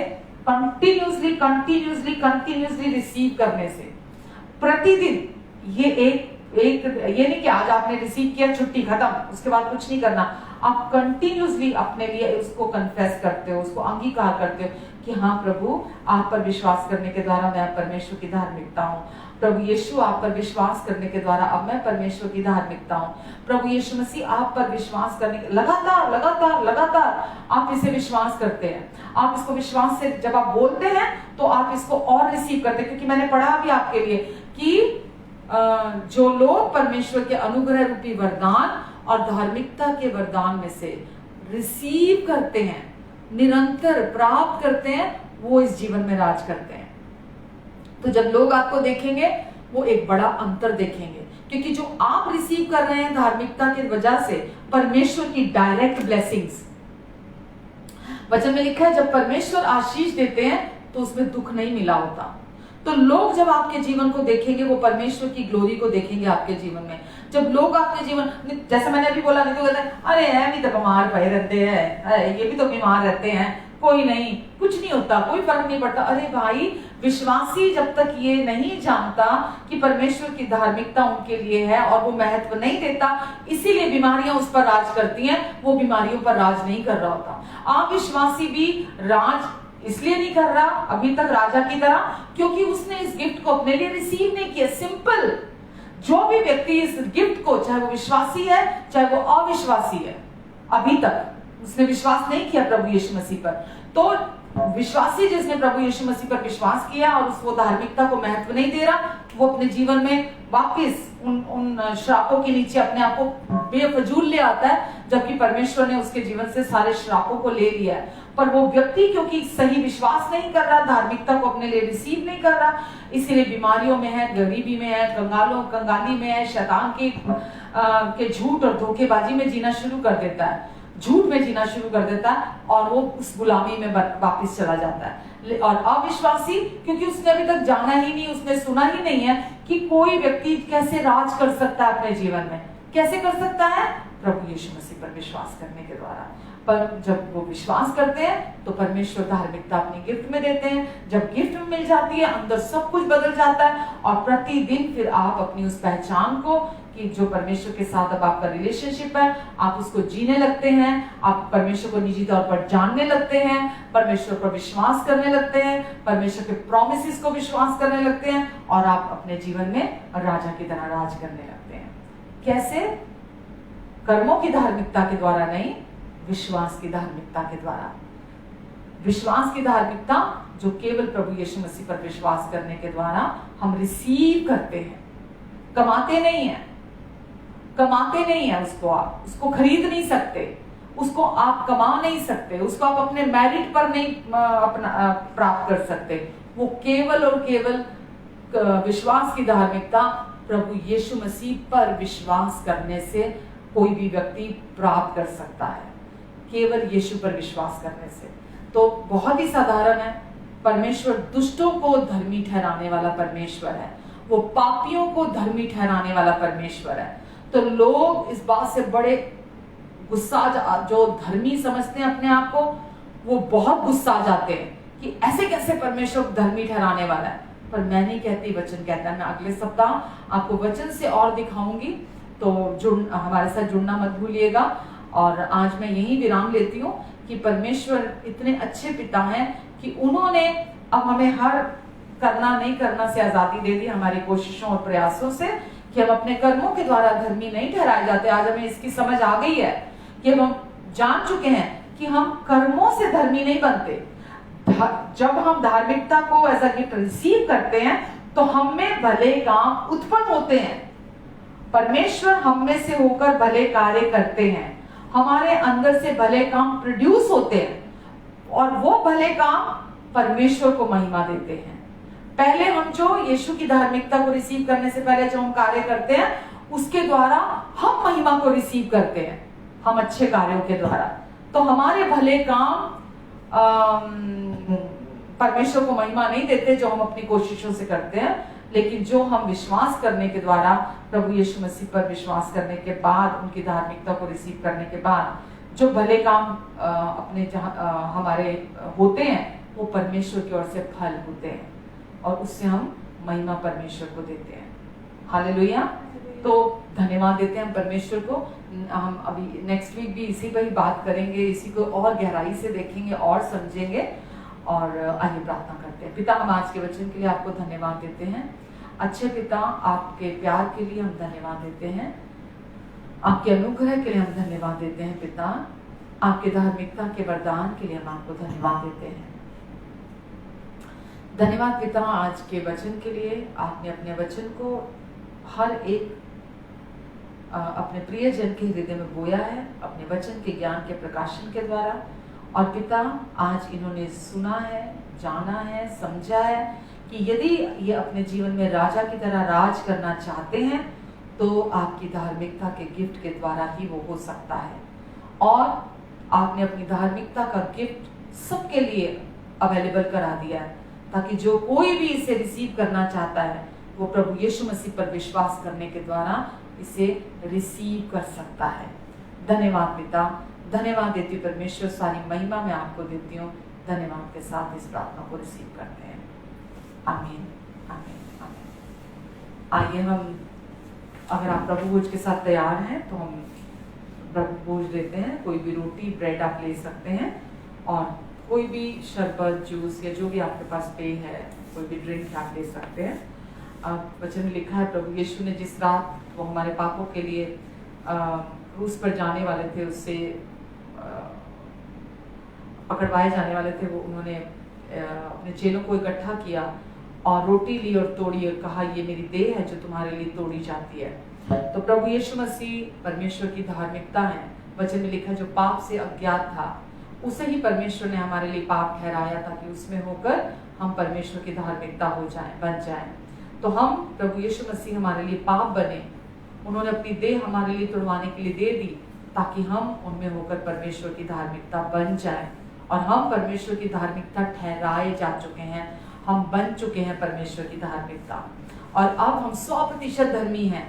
कंटिन्यूसली रिसीव करने से। प्रतिदिन ये एक एक ये नहीं कि आज आपने रिसीव किया छुट्टी खत्म, उसके बाद कुछ नहीं करना। आप कंटिन्यूसली अपने लिए उसको कन्फेस करते हो, उसको अंगीकार करते हो कि हाँ प्रभु, आप पर विश्वास करने के द्वारा मैं परमेश्वर की धार्मिकता हूँ। प्रभु यीशु, आप पर विश्वास करने के द्वारा अब मैं परमेश्वर की धार्मिकता हूँ। प्रभु यीशु मसीह, आप पर विश्वास करने के लगातार लगातार लगातार आप इसे विश्वास करते हैं। आप इसको विश्वास से जब आप बोलते हैं तो आप इसको और रिसीव करते हैं, क्योंकि मैंने पढ़ा भी आपके लिए कि जो लोग परमेश्वर के अनुग्रह रूपी वरदान और धार्मिकता के वरदान में से रिसीव करते हैं, निरंतर प्राप्त करते हैं, वो इस जीवन में राज करते हैं। तो जब लोग आपको देखेंगे वो एक बड़ा अंतर देखेंगे, क्योंकि जो आप रिसीव कर रहे हैं धार्मिकता की वजह से परमेश्वर की डायरेक्ट ब्लेसिंग्स। वचन में लिखा है जब परमेश्वर आशीष देते हैं तो उसमें दुख नहीं मिला होता। तो लोग जब आपके जीवन को देखेंगे वो परमेश्वर की ग्लोरी को देखेंगे आपके जीवन में। जब लोग आपके जीवन, जैसे मैंने अभी बोला, नहीं तो कहते हैं अरे भी तो बीमार पड़े रहते हैं, ये भी तो बीमार रहते हैं, कोई नहीं, कुछ नहीं होता, कोई फर्क नहीं पड़ता। अरे भाई, विश्वासी जब तक ये नहीं जानता कि परमेश्वर की धार्मिकता उनके लिए है और वो महत्व नहीं देता, इसीलिए बीमारियां उस पर राज करती हैं, वो बीमारियों पर राज नहीं कर रहा होता। अविश्वासी भी राज इसलिए नहीं कर रहा अभी तक राजा की तरह, क्योंकि उसने इस गिफ्ट को अपने लिए रिसीव नहीं किया। सिंपल। जो भी व्यक्ति इस गिफ्ट को, चाहे वो विश्वासी है चाहे वो अविश्वासी है, अभी तक उसने विश्वास नहीं किया प्रभु यीशु मसीह पर, तो विश्वासी जिसने प्रभु यीशु मसीह पर विश्वास किया और वो धार्मिकता को महत्व नहीं दे रहा, वो अपने जीवन में वापस उन श्रापों के नीचे अपने आप को बेफजूल ले आता है, जबकि परमेश्वर ने उसके जीवन से सारे श्रापों को ले लिया है। पर वो व्यक्ति क्योंकि सही विश्वास नहीं कर रहा, धार्मिकता को अपने लिए रिसीव नहीं कर रहा, इसीलिए बीमारियों में है, गरीबी में है, कंगाली में है, शैतान के झूठ और धोखेबाजी में जीना शुरू कर देता है, झूठ में जीना शुरू कर देता है और वो उस गुलामी में वापस चला जाता है। और अविश्वासी, क्योंकि उसने अभी तक जाना ही नहीं, उसने सुना ही नहीं है कि कोई व्यक्ति कैसे राज कर सकता है अपने जीवन में। कैसे कर सकता है? प्रभु यीशु मसीह पर विश्वास करने के द्वारा। पर जब वो विश्वास करते हैं तो परमेश्वर धार्मिकता अपनी गिफ्ट में देते हैं। जब गिफ्ट में मिल जाती है, अंदर सब कुछ बदल जाता है और प्रतिदिन फिर आप अपनी उस पहचान को, कि जो परमेश्वर के साथ अब आपका रिलेशनशिप है, आप उसको जीने लगते हैं। आप परमेश्वर को निजी तौर पर जानने लगते हैं, परमेश्वर पर विश्वास करने लगते हैं, परमेश्वर के प्रॉमिसेस को विश्वास करने लगते हैं और आप अपने जीवन में राजा की तरह राज करने लगते हैं। कैसे? कर्मों की धार्मिकता के द्वारा नहीं, विश्वास की धार्मिकता के द्वारा। विश्वास की धार्मिकता जो केवल प्रभु यीशु मसीह पर विश्वास करने के द्वारा हम रिसीव करते हैं। कमाते नहीं है, कमाते नहीं है उसको, आप उसको खरीद नहीं सकते, उसको आप कमा नहीं सकते, उसको आप अपने मेरिट पर नहीं अपना प्राप्त कर सकते। वो केवल और केवल विश्वास की धार्मिकता प्रभु यीशु मसीह पर विश्वास करने से कोई भी व्यक्ति प्राप्त कर सकता है, केवल यीशु पर विश्वास करने से। तो बहुत ही साधारण है, परमेश्वर दुष्टों को धर्मी ठहराने वाला परमेश्वर है, वो पापियों को धर्मी ठहराने वाला परमेश्वर है। तो लोग इस बात से बड़े गुस्सा, जो धर्मी समझते हैं अपने आप को, वो बहुत गुस्सा आ जाते हैं कि ऐसे कैसे परमेश्वर धर्मी ठहराने वाला है। पर मैं नहीं कहती, वचन कहता है। मैं अगले सप्ताह आपको वचन से और दिखाऊंगी, तो हमारे साथ जुड़ना मत भूलिएगा। और आज मैं यही विराम लेती हूँ कि परमेश्वर इतने अच्छे पिता हैं कि उन्होंने अब हमें हर करना नहीं करना से आजादी दे दी, हमारी कोशिशों और प्रयासों से, कि हम अपने कर्मों के द्वारा धर्मी नहीं ठहराए जाते। आज हमें इसकी समझ आ गई है कि हम जान चुके हैं कि हम कर्मों से धर्मी नहीं बनते। जब हम धार्मिकता को एज अ गिफ्ट रिसीव करते हैं तो हम में भले काम उत्पन्न होते हैं, परमेश्वर हम में से होकर भले कार्य करते हैं, हमारे अंदर से भले काम प्रोड्यूस होते हैं और वो भले काम परमेश्वर को महिमा देते हैं। पहले हम जो यीशु की धार्मिकता को रिसीव करने से पहले जो हम कार्य करते हैं, उसके द्वारा हम महिमा को रिसीव करते हैं, हम अच्छे कार्यों के द्वारा। तो हमारे भले काम परमेश्वर को महिमा नहीं देते जो हम अपनी कोशिशों से करते हैं, लेकिन जो हम विश्वास करने के द्वारा, प्रभु यीशु मसीह पर विश्वास करने के बाद, उनकी धार्मिकता को रिसीव करने के बाद जो भले काम अपने हमारे होते हैं, वो परमेश्वर की ओर से फल होते हैं और उससे हम महिमा परमेश्वर को देते हैं। हालेलुया। तो धन्यवाद देते हैं हम परमेश्वर को। हम अभी नेक्स्ट वीक भी इसी पर ही बात करेंगे, इसी को और गहराई से देखेंगे और समझेंगे। और आइए प्रार्थना करते हैं। पिता, हम आज के वचन के लिए आपको धन्यवाद देते हैं। अच्छे पिता, आपके प्यार के लिए हम धन्यवाद देते हैं, आपके अनुग्रह के लिए हम धन्यवाद देते हैं। पिता, आपके धार्मिकता के वरदान के लिए हम आपको धन्यवाद देते हैं। धन्यवाद पिता आज के वचन के लिए। आपने अपने वचन को हर एक अपने प्रिय जन के हृदय में बोया है अपने वचन के ज्ञान के प्रकाशन के द्वारा। और पिता, आज इन्होंने सुना है, जाना है, समझा है कि यदि ये अपने जीवन में राजा की तरह राज करना चाहते हैं तो आपकी धार्मिकता के गिफ्ट के द्वारा ही वो हो सकता है। और आपने अपनी धार्मिकता का गिफ्ट सबके लिए अवेलेबल करा दिया है, ताकि जो कोई भी इसे रिसीव करना चाहता है वो प्रभु यीशु मसीह पर विश्वास करने के द्वारा इसे रिसीव कर सकता है। धन्यवाद पिता, धन्यवाद देती परमेश्वर, सारी महिमा मैं आपको देती हूँ। धन्यवाद के साथ इस प्रार्थना को रिसीव करते हैं। आमीन, आमीन, आमीन। आइए हम, अगर आप प्रभु भोज के साथ तैयार हैं तो हम प्रभु भोज देते हैं। कोई भी रोटी ब्रेड आप ले सकते हैं और कोई भी शरबत, जूस या जो भी आपके पास पेय है, कोई भी ड्रिंक आप ले सकते हैं। वचन में लिखा है प्रभु यीशु ने जिस रात वो हमारे पापों के लिए क्रूस पर जाने वाले थे, उससे पकड़वाए जाने वाले थे, वो उन्होंने अपने चेलों को इकट्ठा किया और रोटी ली और तोड़ी और कहा, ये मेरी देह है जो तुम्हारे लिए तोड़ी जाती है। तो प्रभु यीशु मसीह परमेश्वर की धार्मिकता है। वचन में लिखा जो पाप से अज्ञात था उसे ही परमेश्वर ने हमारे लिए पाप ठहराया, ताकि उसमें होकर हम परमेश्वर की धार्मिकता हो जाएं, बन जाएं। तो हम, प्रभु यीशु मसीह हमारे लिए पाप बने, उन्होंने अपनी देह हमारे लिए तुड़वाने के लिए दे दी, ताकि हम उनमें होकर परमेश्वर की धार्मिकता बन जाएं। और हम परमेश्वर की धार्मिकता ठहराए जा चुके हैं, हम बन चुके हैं परमेश्वर की धार्मिकता। और अब हम 100% धर्मी हैं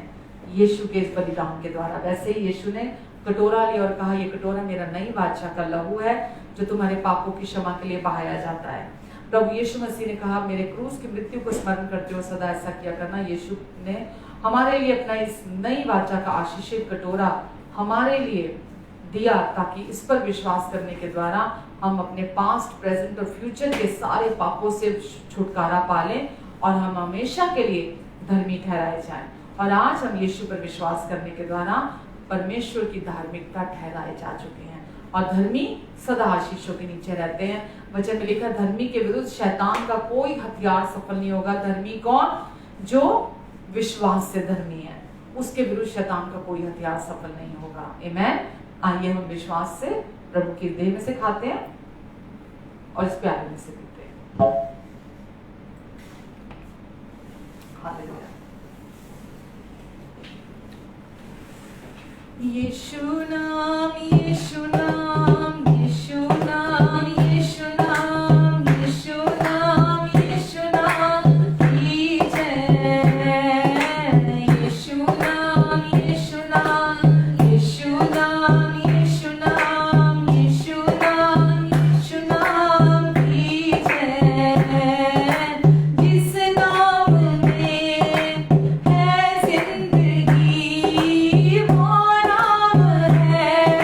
यीशु के इस बलिदान के द्वारा। वैसे ही यीशु ने कटोरा लिया और कहा, ये कटोरा मेरा नई बादशाह का लहू है जो तुम्हारे पापों की क्षमा के लिए बहाया जाता है। प्रभु यीशु मसीह ने कहा, मेरे क्रूस की मृत्यु को स्मरण करते हो सदा ऐसा किया करना। यीशु ने हमारे लिए अपना इस नई वाचा का आशीषित कटोरा हमारे लिए दिया, ताकि इस पर विश्वास करने के द्वारा हम अपने पास्ट, प्रेजेंट और फ्यूचर के सारे पापों से छुटकारा पा लें और हम हमेशा के लिए धर्मी ठहराए जाएं। और आज हम यीशु पर विश्वास करने के द्वारा परमेश्वर की धार्मिकता ठहराए जा चुके हैं और धर्मी सदा आशीषों के नीचे रहते हैं। वचन में लिखा, धर्मी के विरुद्ध शैतान का कोई हथियार सफल नहीं होगा। धर्मी कौन? जो विश्वास से धर्मी है, उसके विरुद्ध शैतान का कोई हथियार सफल नहीं होगा। आमीन। आइए हम विश्वास से प्रभु की देह में से खाते हैं और इस प्याले में से पीते हैं। हालेलुया। यीशु नाम, यीशु नाम, यीशु नाम, यीशु नाम, यीशु नाम, यीशु नाम की जय। यीशु नाम, यीशु नाम, यीशु नाम, यीशु नाम, यीशु नाम, यीशु नाम की जय। जिस नाम में है जिंदगी वो नाम है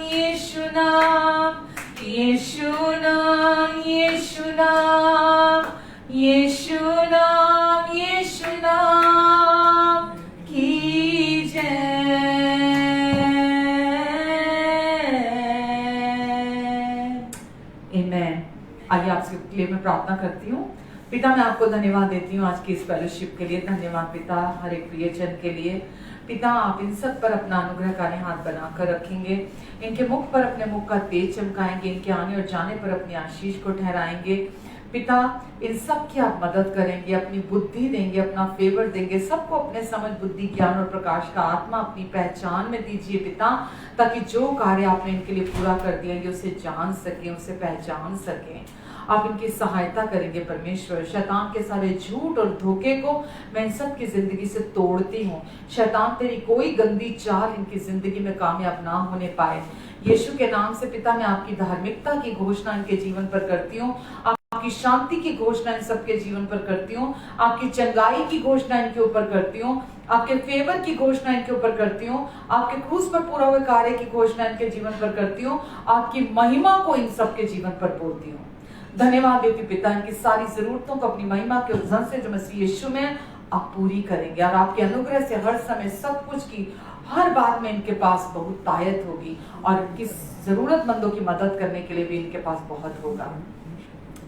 यीशु नाम, यीशु नाम, यीशु नाम, यीशु नाम, यीशु नाम की जय। आमीन। आइए आपसे लिए मैं प्रार्थना करती हूँ। पिता, मैं आपको धन्यवाद देती हूँ आज की इस फेलोशिप के लिए। धन्यवाद पिता, हर एक प्रियजन के लिए। पिता, आप इन सब पर अपना अनुग्रहकारी हाथ बनाकर रखेंगे, इनके मुख पर अपने मुख का तेज चमकाएंगे, इनके आने और जाने पर अपनी आशीष को ठहराएंगे। पिता, इन सब की आप मदद करेंगे, अपनी बुद्धि देंगे, अपना फेवर देंगे, सबको अपने समझ, बुद्धि, ज्ञान और प्रकाश का आत्मा अपनी पहचान में दीजिए पिता, ताकि जो कार्य आपने इनके लिए पूरा कर दिया है उसे जान सके, उसे पहचान सके। आप इनकी सहायता करेंगे परमेश्वर। शैतान के सारे झूठ और धोखे को मैं इन सब की जिंदगी से तोड़ती हूँ। शैतान, तेरी कोई गंदी चाल इनकी जिंदगी में कामयाब ना होने पाए। यीशु के नाम से पिता, मैं आपकी धार्मिकता की घोषणा इनके जीवन पर करती हूँ, आपकी शांति की घोषणा इन सबके जीवन पर करती हूँ, आपकी चंगाई की घोषणा इनके ऊपर करती हूँ, आपके फेवर की घोषणा इनके ऊपर करती हूँ, आपके क्रूस पर पूरा हुए कार्य की घोषणा इनके जीवन पर करती हूँ, आपकी महिमा को इन सबके जीवन पर बोलती हूँ। धन्यवाद देती पिता, इनकी सारी जरूरतों को अपनी महिमा के उस धन से जो मसीह यीशु में आप पूरी करेंगे, और आपके अनुग्रह से हर समय सब कुछ की हर बात में इनके पास बहुत तायत होगी, और किस जरूरतमंदों की मदद करने के लिए भी इनके पास बहुत होगा।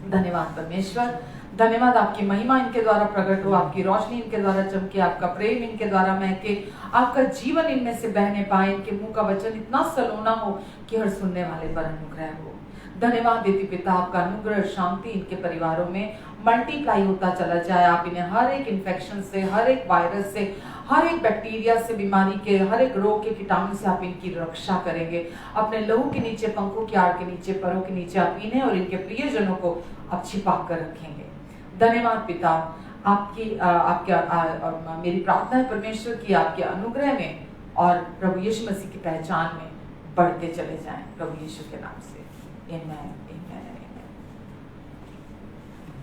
धन्यवाद परमेश्वर, धन्यवाद, आपकी महिमा इनके द्वारा प्रकट हो, आपकी रोशनी इनके द्वारा चमके, आपका प्रेम इनके द्वारा महके, आपका जीवन इनमें से बहने पाए, इनके मुंह का वचन इतना सलोना हो कि हर सुनने वाले पर अनुग्रह हो। धन्यवाद देती पिता, आपका अनुग्रह शांति इनके परिवारों में मल्टीप्लाई होता चला जाए। आप इन्हें हर एक इन्फेक्शन से, हर एक वायरस से, हर एक बैक्टीरिया से, बीमारी के हर एक रोग के कीटाणु से आप इनकी रक्षा करेंगे। अपने लहू के नीचे, पंखों की आड़ के नीचे, परों के नीचे आप इन्हें और इनके प्रियजनों को आप छिपा कर रखेंगे। धन्यवाद पिता, आपकी मेरी प्रार्थना है परमेश्वर की आपके अनुग्रह में और प्रभु यीशु मसीह की पहचान में बढ़ते चले जाएं, प्रभु यीशु के नाम से। आमीन, आमीन।